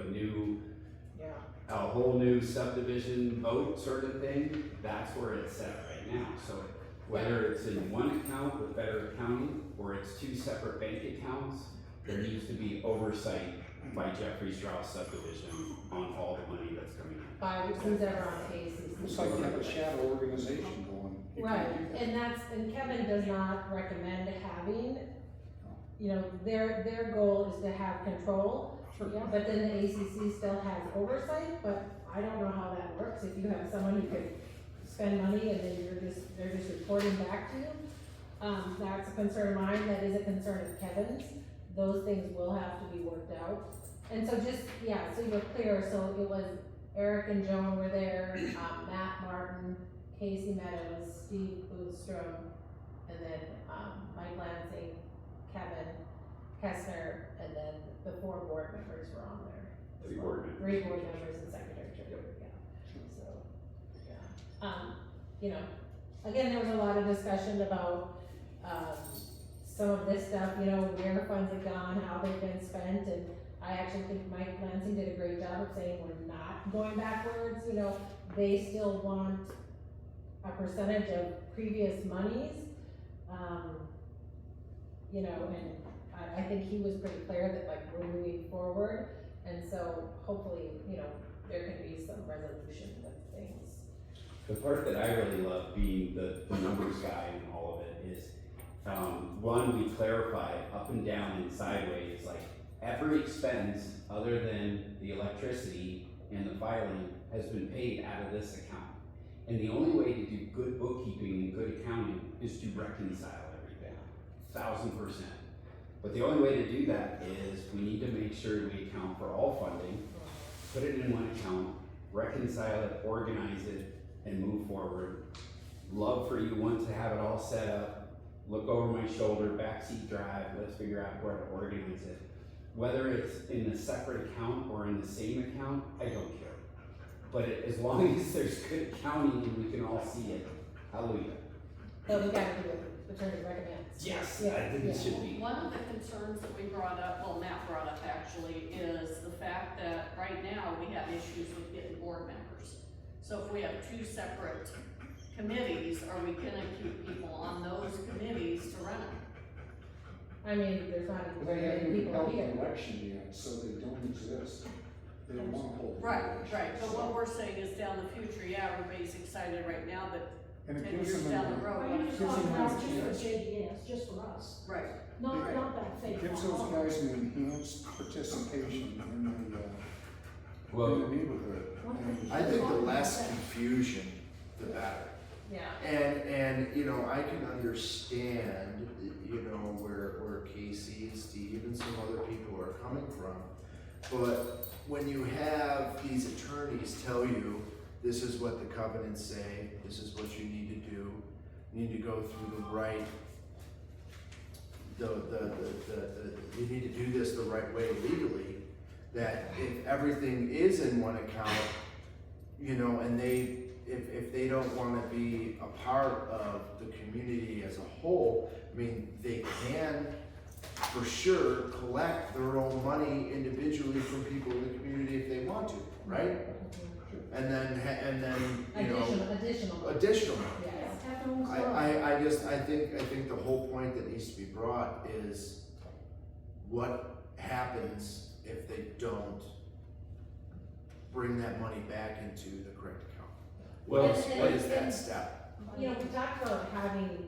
a whole new subdivision vote sort of thing, that's where it's set right now. So whether it's in one account with better accounting, or it's 2 separate bank accounts, there needs to be oversight by Jeffries Draw Subdivision on all the money that's coming in. By who's ever on cases. It's like you have a shadow organization going. You can Right, do that. and Kevin does not recommend having, you know, their goal is to have control. Sure. Yeah, but then the ACC still has oversight, but I don't know how that works, if you have someone who could spend money and then they're just reporting back to you. That's a concern of mine, that is a concern of Kevin's, those things will have to be worked out. And so just, yeah, so you're clear, so it was Eric and Joan were there, Matt Martin, Casey Meadows, Steve Boostrom, and then, Mike Lansing, Kevin, Cessna, and then the 4 board members were on there. as 3 well. board members. 3 board members and secretary treasurer, yeah, so, yeah. You know, again, there was a lot of discussion about, some of this stuff, you know, where funds have gone, how they've been spent, and I actually think Mike Lansing did a great job of saying we're not going backwards, you know, they still want a percentage of previous monies. You know, and I think he was pretty clear that like we're moving forward, and so hopefully, you know, there can be some resolution with things. The part that I really love being the numbers guy in all of it is, one, we clarified up and down and sideways, like every expense other than the electricity and the filing has been paid out of this account. And the only way to do good bookkeeping and good accounting is to reconcile everything, 1000%. But the only way to do that is we need to make sure we account for all funding, put it in one account, reconcile it, organize it, and move forward. Love for you once to have it all set up, look over my shoulder, backseat drive, let's figure out where to organize it. Whether it's in a separate account or in the same account, I don't care. But as long as there's good accounting and we can all see it, hallelujah. But we gotta do what the attorney recommends. Yes, Yeah, I think it yeah. should be. One of the concerns that we brought up, well, Matt brought up actually, is the fact that right now we have issues with getting board members. So if we have 2 separate committees, are we gonna keep people on those committees to run it? I mean, there's not even They very haven't many even people held here. an election yet, so they don't exist. They don't want to hold. an Right, election, right, but so- what we're saying is down the future, yeah, everybody's excited right now, but And it 10 gives years them, down the a- road, Well, what you're if- just talking Gives them about a just for chance. JDS, just for us, right, not that fake. it gives those guys an enhanced participation in the Well, neighborhood. And I think the less confusion, the better. Yeah. And, you know, I can understand, you know, where Casey and Steve and some other people are coming from. But when you have these attorneys tell you, this is what the covenants say, this is what you need to do, you need to go through the right, you need to do this the right way legally, that if everything is in one account, you know, and if they don't wanna be a part of the community as a whole, I mean, they can for sure collect their own money individually from people in the community if they want to, right? And then, you know, Additional. additional. Yes. I think the whole point that needs to be brought is what happens if they don't bring that money back into the correct account? Well, What is that step? You know, we talked about having,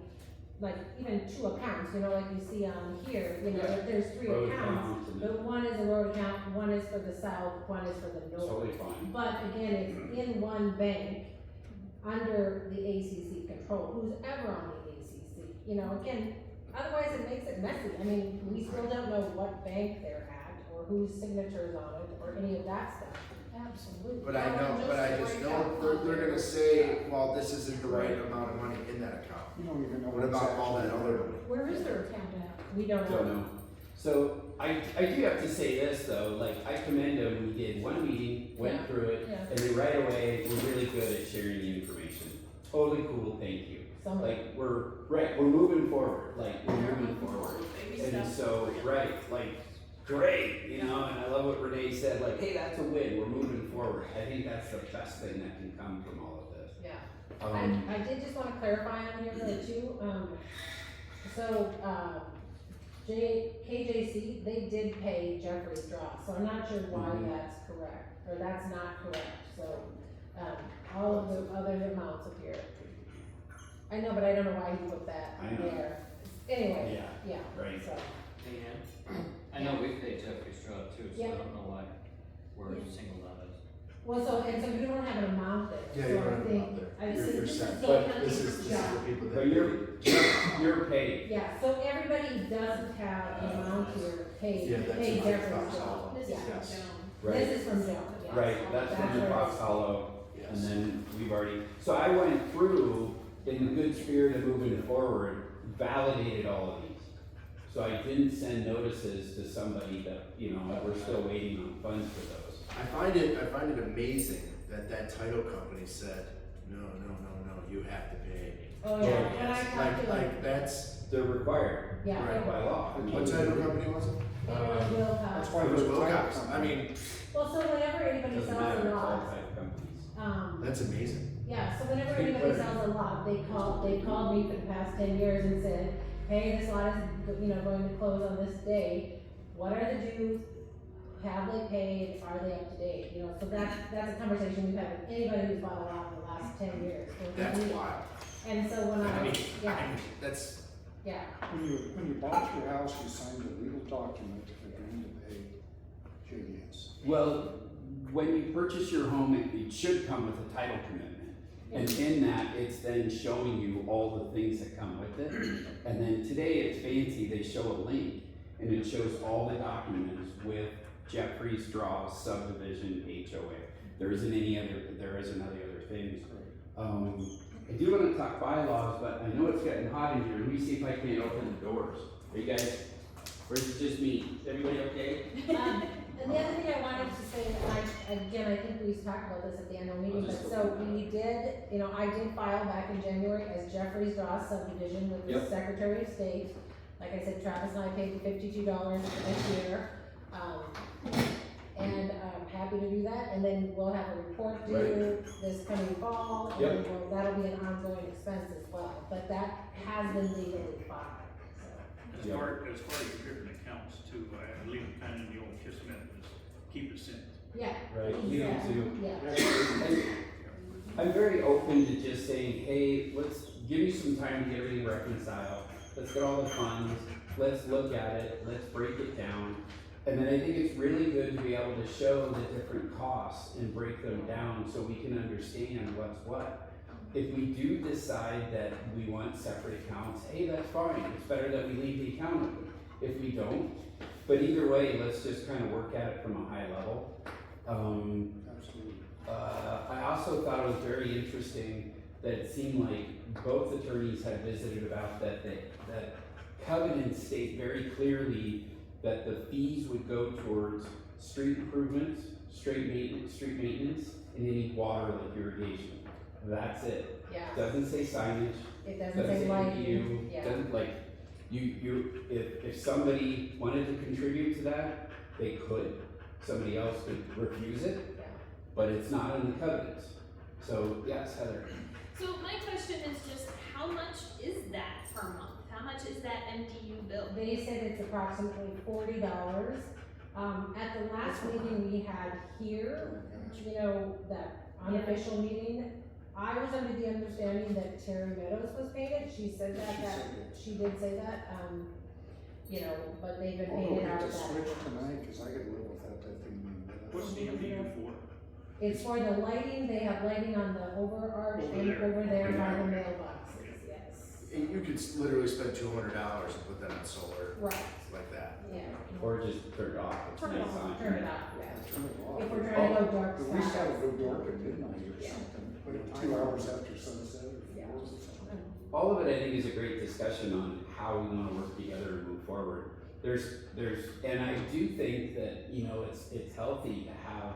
like, even 2 accounts, you know, like you see on here, you know, if there's 3 road accounts. accounts and But one is a road account, one is for the south, one is for the north. totally fine. But again, it's in one bank, under the ACC control, who's ever on the ACC, you know, again, otherwise it makes it messy. I mean, we still don't know what bank they're at, or whose signature's on it, or any of that stuff. Absolutely. But I just know they're gonna say, well, this isn't the right amount of money in that account. You don't even know What what's about all that actually other there. money? Where is their account at? We don't Don't know. know. So I do have to say this though, like I commend them, we did one meeting, went Yeah. through it, Yeah. and then right away, we're really good at sharing the information. Totally cool, thank you. Some, Like, we're moving forward, like, we're moving forward. Baby And steps so, forward. right, like, great, you know, and I love what Renee said, like, hey, that's a win, we're moving forward. I think that's the best thing that can come from all of this. yeah. I did just wanna clarify on here though too, so, KJC, they did pay Jeffries Draw, so I'm not sure why that's correct, or that's not correct, so, all of the other amounts appear. I know, but I don't know why you put that I know. there. Anyway, Yeah, yeah, right. so, And I know we paid Jeffries Draw too, so I Yeah. don't know why we're Yeah. singled out as. well, so, and so you don't have an amount there, Yeah, so you don't I have an think, amount there. I You're- think you're this set. is But the- this is yeah. the people that. But you're paid. Yeah, so everybody doesn't have an amount here paid, Yeah, that's paid what Jeffries Fox Draw. Hollow. This is Yeah. from Yes. Joan. Right. This is from Joan, yes. Right, that's from the where Fox it's- Hollow, and Yes. then we've already, so I went through, in the good spirit of moving forward, validated all of these. So I didn't send notices to somebody that, you know, that we're still waiting on funds for those. I find it amazing that title company said, no, you have to pay. Oh, yeah, when I Yes, talked to like that's, They're required yeah, right. by law. I mean, what title company was it? and Will That's Cox. why It was we're Wilcox, title I mean, Well, so whenever anybody Doesn't sells matter, a it's all lot, type companies. that's amazing. yeah, so whenever Big anybody player. sells a lot, they called me for the past 10 years and said, hey, this lot is, you know, going to close on this day, what are the dues? Have they paid, are they up to date, you know, so that's a conversation we've had with anybody who's bought a lot in the last 10 years. So That's we- wild. And so when I mean, yeah, that's, yeah, When you bought your house, you signed a legal document agreeing to pay JDS. Well, when you purchase your home, it should come with a title commitment. And in that, it's then showing you all the things that come with it. And then today, it's fancy, they show a link, and it shows all the documents with Jeffries Draw Subdivision HOA. There isn't any other things. I do wanna talk bylaws, but I know it's getting hot in here, let me see if I can't open the doors. Are you guys, or is it just me? Is everybody okay? And the other thing I wanted to say, I think we talked about this at the annual meeting, I'll just but so go through we did, you know, I did file back in January as Jeffries Draw Subdivision with the Yep. Secretary of State. Like I said, Travis and I paid the $52 for this year. And I'm happy to do that, and then we'll have a report due Right. this coming fall, and Yep. that'll be an ongoing expense as well, but that has been legally filed, so. As Yeah. far as different accounts too, I believe kind of the old kiss method is keep it simple. Yeah. Right, you do exactly, too. Yeah. And I'm very open to just saying, hey, let's give me some time to get everything reconciled. Let's get all the funds, let's look at it, let's break it down. And then I think it's really good to be able to show the different costs and break them down so we can understand what's what. If we do decide that we want separate accounts, hey, that's fine, it's better that we leave the account open. If we don't, but either way, let's just kind of work at it from a high level. Absolutely. I also thought it was very interesting that it seemed like both attorneys had visited about that covenants state very clearly that the fees would go towards street improvements, street maintenance, and any water like irrigation. That's it. Yeah, Doesn't say signage, it doesn't doesn't say say lighting, you, yeah. doesn't like, if somebody wanted to contribute to that, they could. Somebody else could refuse it, Yeah. but it's not in the covenants. So, yes, Heather. So my question is just, how much is that per month? How much is that MDU bill? They said it's approximately $40. At the last meeting we had here, you know, that unofficial meeting, I was under the understanding that Terry Meadows was paying it. She said she did say that, you know, but they've been We'll paying go it out get of the that. switch tonight, cause I could live without that thing being lit. What's the MDU for? It's for the lighting, they have lighting on the overarch Over and there. over there Okay. by the mailboxes, yes. You could literally spend $200 and put that on solar, Right, like that. yeah. Or just turn it off. It's Turn it nice off, on. turn it off, yeah. Turn it off. If we're trying to go dark At least have it skies. go dark at midnight or Yeah. something, Put a 2 timer. hours after sunset or Yeah. 4 or something. All of it, I think, is a great discussion on how we wanna work together and move forward. And I do think that, you know, it's healthy to have,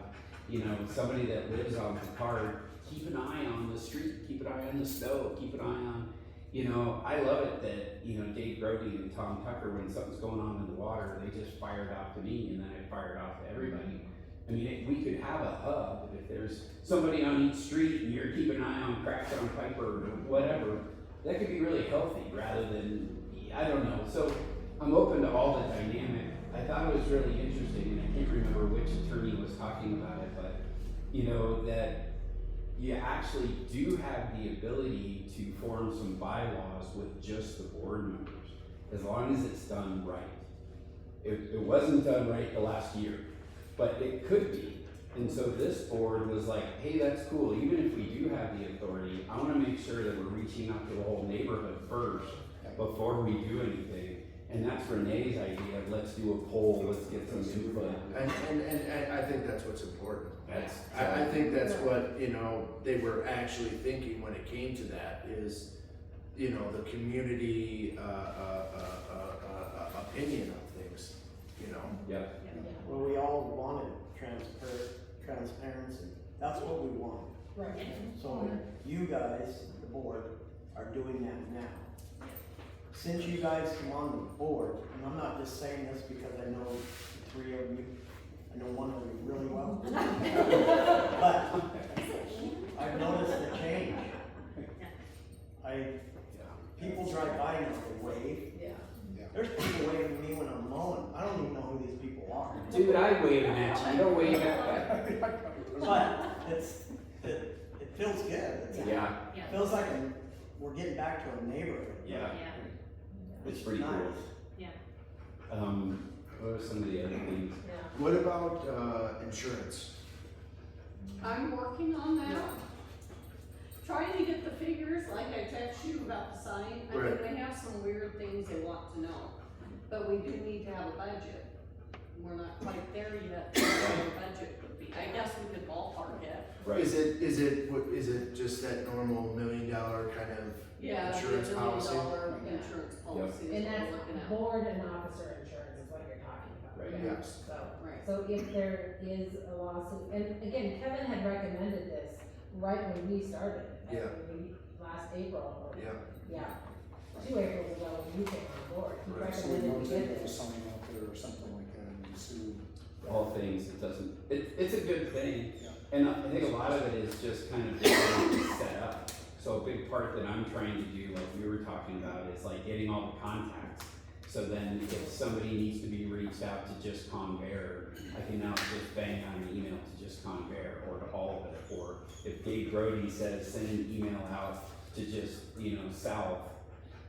you know, somebody that lives on Picard, keep an eye on the street, keep an eye on the snow, keep an eye on, you know, I love it that, you know, Dave Brody and Tom Tucker, when something's going on in the water, they just fire it off to me and then I fire it off to everybody. I mean, if we could have a hub, if there's somebody on each street and you're keeping an eye on cracks on Piper or whatever, that could be really healthy rather than, I don't know. So I'm open to all the dynamic. I thought it was really interesting, and I can't remember which attorney was talking about it, but you know, that you actually do have the ability to form some bylaws with just the board members, as long as it's done right. It wasn't done right the last year, but it could be. And so this board was like, hey, that's cool, even if we do have the authority, I wanna make sure that we're reaching out to the whole neighborhood first before we do anything. And that's Renee's idea, let's do a poll, let's get some input. And I think that's what's important. That's, I think that's what, you know, they were actually thinking when it came to that is, you know, the community, opinion of things, you know? yeah, Well, we all wanted transparency, that's what we want. Right. So you guys, the board, are doing that now. Since you guys come on the board, and I'm not just saying this because I know the three of you, I know one of you really well. But I've noticed the change. People drive by now, they wave. Yeah. There's people waving at me when I'm mowing, I don't even know who these people are. dude, I waving at you, you don't wave at me. But it feels good. Yeah, It feels like we're getting back to a neighborhood. yeah, Which it's is pretty nice. cool. Yeah. What are some of the other things? Yeah. What about, insurance? I'm working on that. Trying to get the figures, like I text you about the sign, I Right. think they have some weird things they want to know. But we do need to have a budget. We're not quite there yet, what our budget would be. I guess we could ballpark it. Right. Is it just that normal $1 million kind of Yeah, insurance it's policy? $1 million insurance policy And is what that's we're looking at. board and officer insurance is what you're talking about. Right. yeah. Yes. So, Right. so if there is a lawsuit, and again, Kevin had recommended this right when we started. Yeah. Last April, or, Yeah. yeah, 2 Aprils ago when you came on board, he Right. So we recommended want we to did get a this. sign out there or something like that and sue. All things, it doesn't, it's a good thing. Yeah. And I think a lot of it is just kind of getting it set up. So a big part that I'm trying to do, like we were talking about, is like getting all the contacts. So then if somebody needs to be reached out to just Convair, I can now just bang out an email to just Convair or to all of it. Or if Dave Brody says, send an email out to just, you know, South.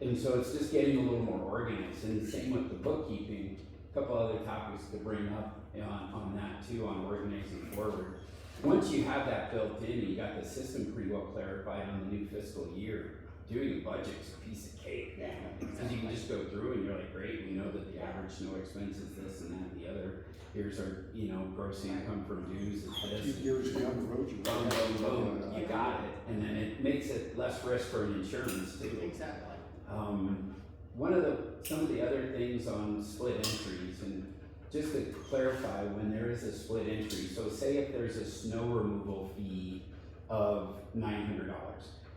And so it's just getting a little more organized. And the same with the bookkeeping. A couple other topics to bring up on that too, on organizing forward. Once you have that built in, and you got the system pretty well clarified on the new fiscal year, doing a budget is a piece of cake. Yeah. Because you can just go through and you're like, great, we know that the average snow expense is this and that and the other. Here's our, you know, gross income from dues is A this. few years down the road, you. Boom, boom, boom, you got it. And then it makes it less risk for insurance too. Exactly. Some of the other things on split entries, and just to clarify, when there is a split entry, so say if there's a snow removal fee of $900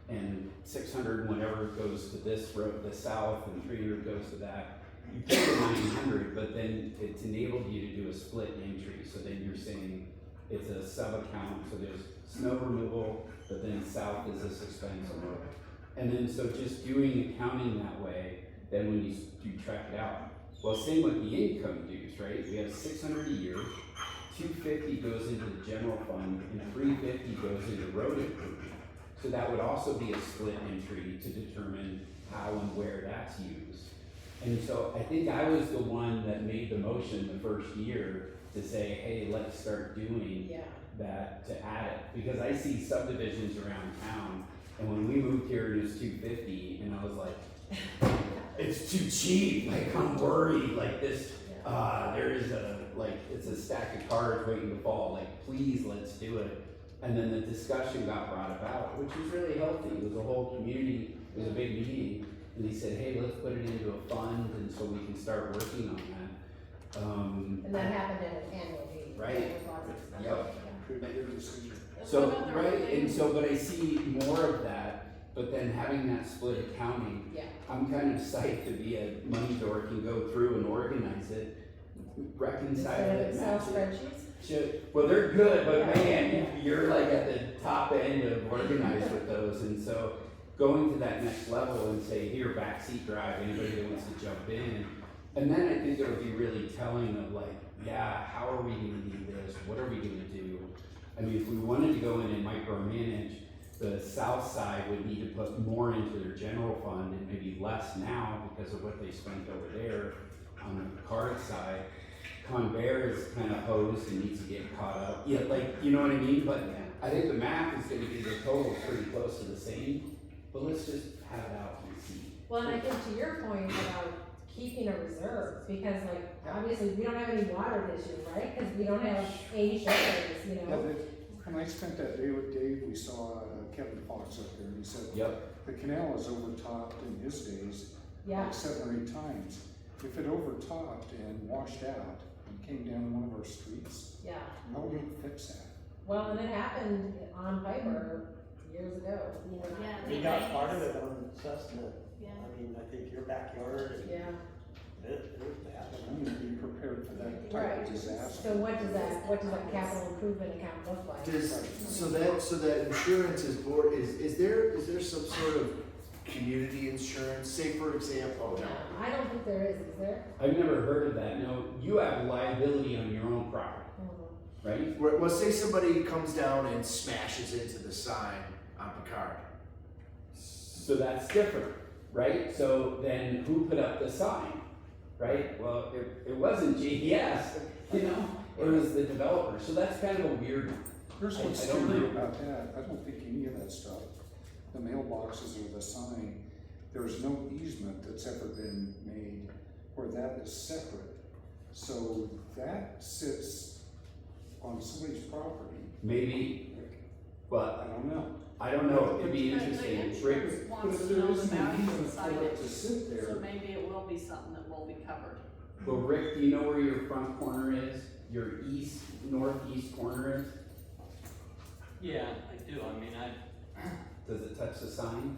and 600 whenever goes to this road, the south, and 300 goes to that, you pay the 900, but then it's enabled you to do a split entry, so then you're saying it's a sub-account, so there's snow removal, but then south is this expense or whatever. And then so just doing accounting that way, then when you do track it out. Well, same with the income dues, right? We have 600 a year, 250 goes into the general fund, and 350 goes into road improvement. So that would also be a split entry to determine how and where that's used. And so I think I was the one that made the motion the first year to say, hey, let's start doing Yeah. that, to add it. Because I see subdivisions around town, and when we moved here it was 250, and I was like, it's too cheap, like I'm worried, like this, there is it's a stack of cards waiting to fall, like please let's do it. And then the discussion got brought about, which was really healthy. It was a whole community, it was a big meeting, and they said, hey, let's put it into a fund, and so we can start working on that. And that happened at an annual meeting. Right. Yep. Good decision. So, right, and so, but I see more of that, but then having that split accounting, Yeah. I'm kind of psyched to be a money dork and go through and organize it, reconcile Instead of it, Excel match it. spreadsheets? Well, they're good, but man, you're like at the top end of organized with those, and so going to that next level and say, here, backseat drive, anybody that wants to jump in, And then I think it'll be really telling of like, yeah, how are we gonna do this? What are we gonna do? I mean, if we wanted to go in and micromanage, the south side would need to put more into their general fund and maybe less now because of what they spent over there on the card side. Convair is kind of hosed and needs to get caught up. Yeah, like, you know what I mean? But I think the math is gonna be the total pretty close to the same, but let's just have it out and see. Well, and I think to your point about keeping a reserve, because like, obviously, we don't have any water this year, right? Cause we don't have any shelters, you Yeah, know? when I spent that day with Dave, we saw Kevin Fox up there, and he said, Yep. the canal is overtopped in his days, Yeah, like 7 or 8 times. If it overtopped and washed out and came down one of our streets, yeah. how would you fix that? Well, and it happened on Piper years ago. Yeah. We got part of it on Cessna. Yeah. I mean, I think your backyard and Yeah. it was bad. I'm gonna be prepared for that type Right. of disaster. So what does that capital improvement account look like? So that insurance is board, is there some sort of community insurance, say for example, No, I don't think there is there? I've never heard of that. No, you have liability on your own property, right? well, say somebody comes down and smashes into the sign on Picard. So that's different, right? So then who put up the sign, right? Well, it wasn't GDS, you know, it was the developer. So that's kind of a weird one. Here's I what's don't scary know. about that, I don't think any of that stuff, the mailboxes or the sign, there's no easement that's ever been made where that is separate. So that sits on somebody's property. Maybe, I but don't know. I don't know. It'd be But the interesting. insurance Rick, But wants if to there know the isn't an value of easement for it to signage, sit there, so maybe it will be something that will be covered. well, Rick, do you know where your front corner is? Your northeast corner is? Yeah, I do, I mean, Does it touch the sign?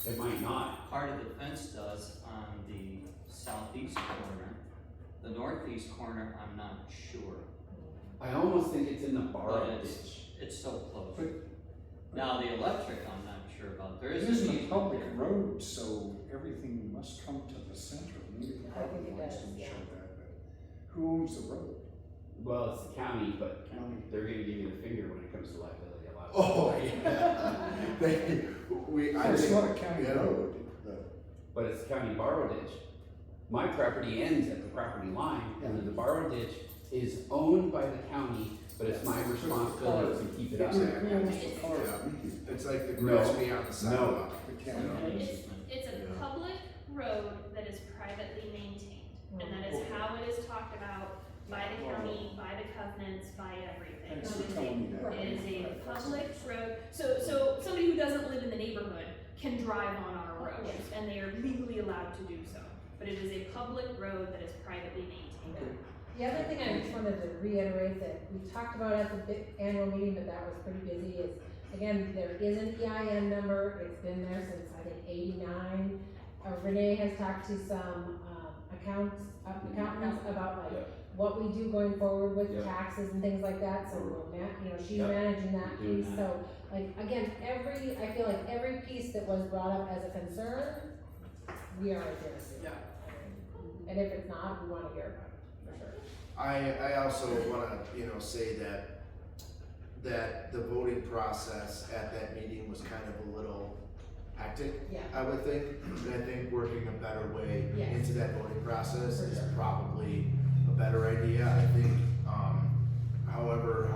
It might not. part of the fence does on the southeast corner. The northeast corner, I'm not sure, I almost think it's in the borrow but ditch. it's so close. But- Now, the electric, I'm not sure about, there it is isn't an a easement public there. road, so everything must come to the center. Maybe the I think property it lines does, don't yeah. show that, but who owns the road? Well, it's the county, but County. they're gonna give you the finger when it comes to liability a lot. Oh, yeah. It's not a county yeah. road, But it's county borrow ditch. My property ends at the property line, and then the borrow ditch is owned by the county, but it's my responsibility to keep it up. Who owns the car? Yeah. We do. It's like the No. grass beyond the sidewalk. The county owns it. It's a Yeah. public road that is privately maintained, and that is how it is talked about by the county, by the covenants, by everything. Thanks So for telling me that. it is a public road, so somebody who doesn't live in the neighborhood can drive on our roads, and they are legally allowed to do so. But it is a public road that is privately maintained. Okay. The other thing I just wanted to reiterate that we talked about at the annual meeting, but that was pretty busy, is, again, there is an EIN number, it's been there since, I think, '89. Renee has talked to some, accountants about like, what we do going forward with Yeah. taxes and things like that, so we're she's Yeah. managing that Doing piece, that. so, like, again, I feel like every piece that was brought up as a concern, we are addressing. Yeah. And if it's not, we wanna hear about it, for sure. I also wanna, say that the voting process at that meeting was kind of a little hectic, Yeah. I would think. And I think working a better way Yes. into that voting process For is sure. probably a better idea. I think, however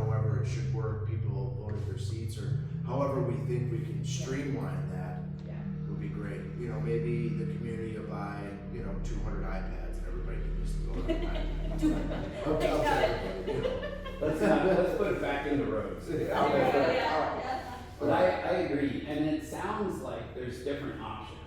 it should work, people voted their seats, or however we think we can streamline that Yeah. would be great. Maybe the community will buy, 200 iPads and everybody can just vote on iPad. Let's put it back in the roads. I'll go for it. But I agree, and it sounds like there's different options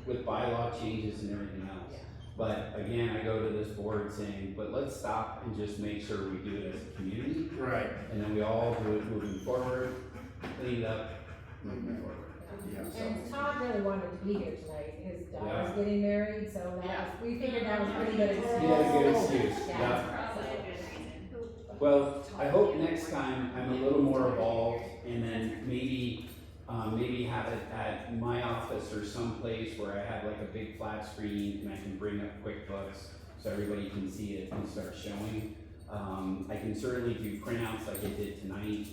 with bylaw changes and everything else. Yeah. But again, I go to this board saying, but let's stop and just make sure we do it as a community, Right, and then we all do it moving forward, clean it up, moving forward. yeah. And Todd really wanted to be here tonight, his daughter's Yeah. getting married, so that was, we figured that was pretty good excuse. He had a good excuse, Yeah. yeah. Probably a good reason. Well, I hope next time I'm a little more evolved, and then maybe maybe have it at my office or someplace where I have like a big flat screen and I can bring up QuickBooks so everybody can see it and start showing. I can certainly do printouts like I did tonight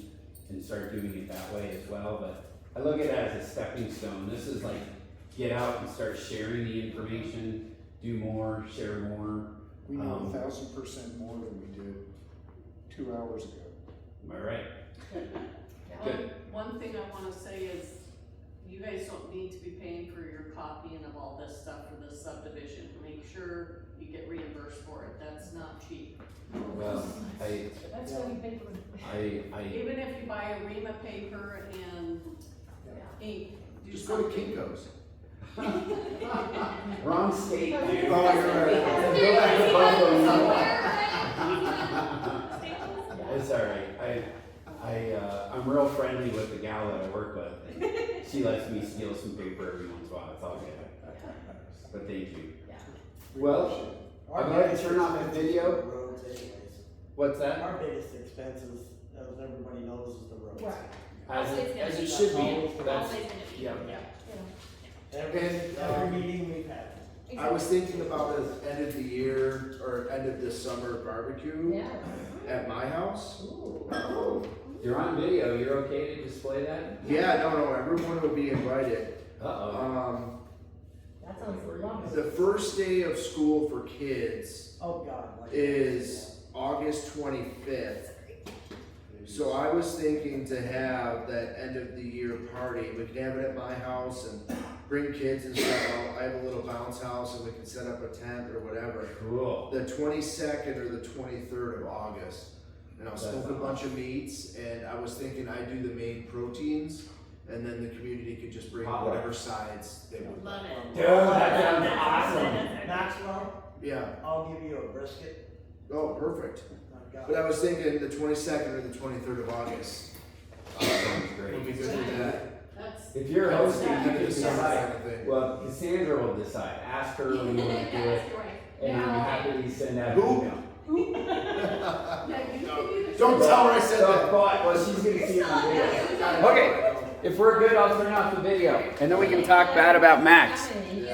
and start doing it that way as well, but I look at it as a stepping stone. This is like, get out and start sharing the information, do more, share more. We know 1,000% more than we did 2 hours ago. Am I right? Yeah. Good. One thing I wanna say is, you guys don't need to be paying for your copying of all this stuff for this subdivision. Make sure you get reimbursed for it, that's not cheap. Well, That's gonna be paper. Even if you buy a ream of paper and ink, do Just go to something. Kinko's. wrong state, dude. Oh, you're right. Go back to Buffalo. Somewhere, It's alright, I'm real friendly with the gal that I work with. She lets me steal some paper every once in a while, it's all good. But thank you. Well, I'm going to turn off the video. Roads anyways. What's that? Our biggest expenses, as everybody knows, is the roads. Right. As it should be, Always that's, gonna be. yeah. Every meeting we've had. I was thinking about it end of the year or end of this summer barbecue Yeah. at my house. Ooh. You're on video, you're okay to display that? Yeah, no, everyone will be invited. Uh-oh. That sounds lovely. The first day of school for kids Oh, God. like- is August 25th. So I was thinking to have that end of the year party. We can have it at my house and bring kids and stuff out. I have a little bounce house and we can set up a tent or whatever. Cool. The 22nd or the 23rd of August. And I'll smoke a bunch of meats and I was thinking I'd do the main proteins and then the community could just bring Potluck. whatever sides they would Love like. it. Dude, that sounds awesome. Maxwell, Yeah, I'll give you a brisket. oh, perfect. I've got But I was thinking the 22nd or the 23rd of August Sounds would be great. good for that. That's, If you're hosting, you can That's the summer decide. kind of thing. Well, Cassandra will decide. Ask her when you want to do it, and I'm happy to send out an Who? email. yeah, you can do the. Don't tell her I said that. Well, she's gonna see it on video. Okay, if we're good, I'll turn off the video, and then we can talk bad about Max. Thank you.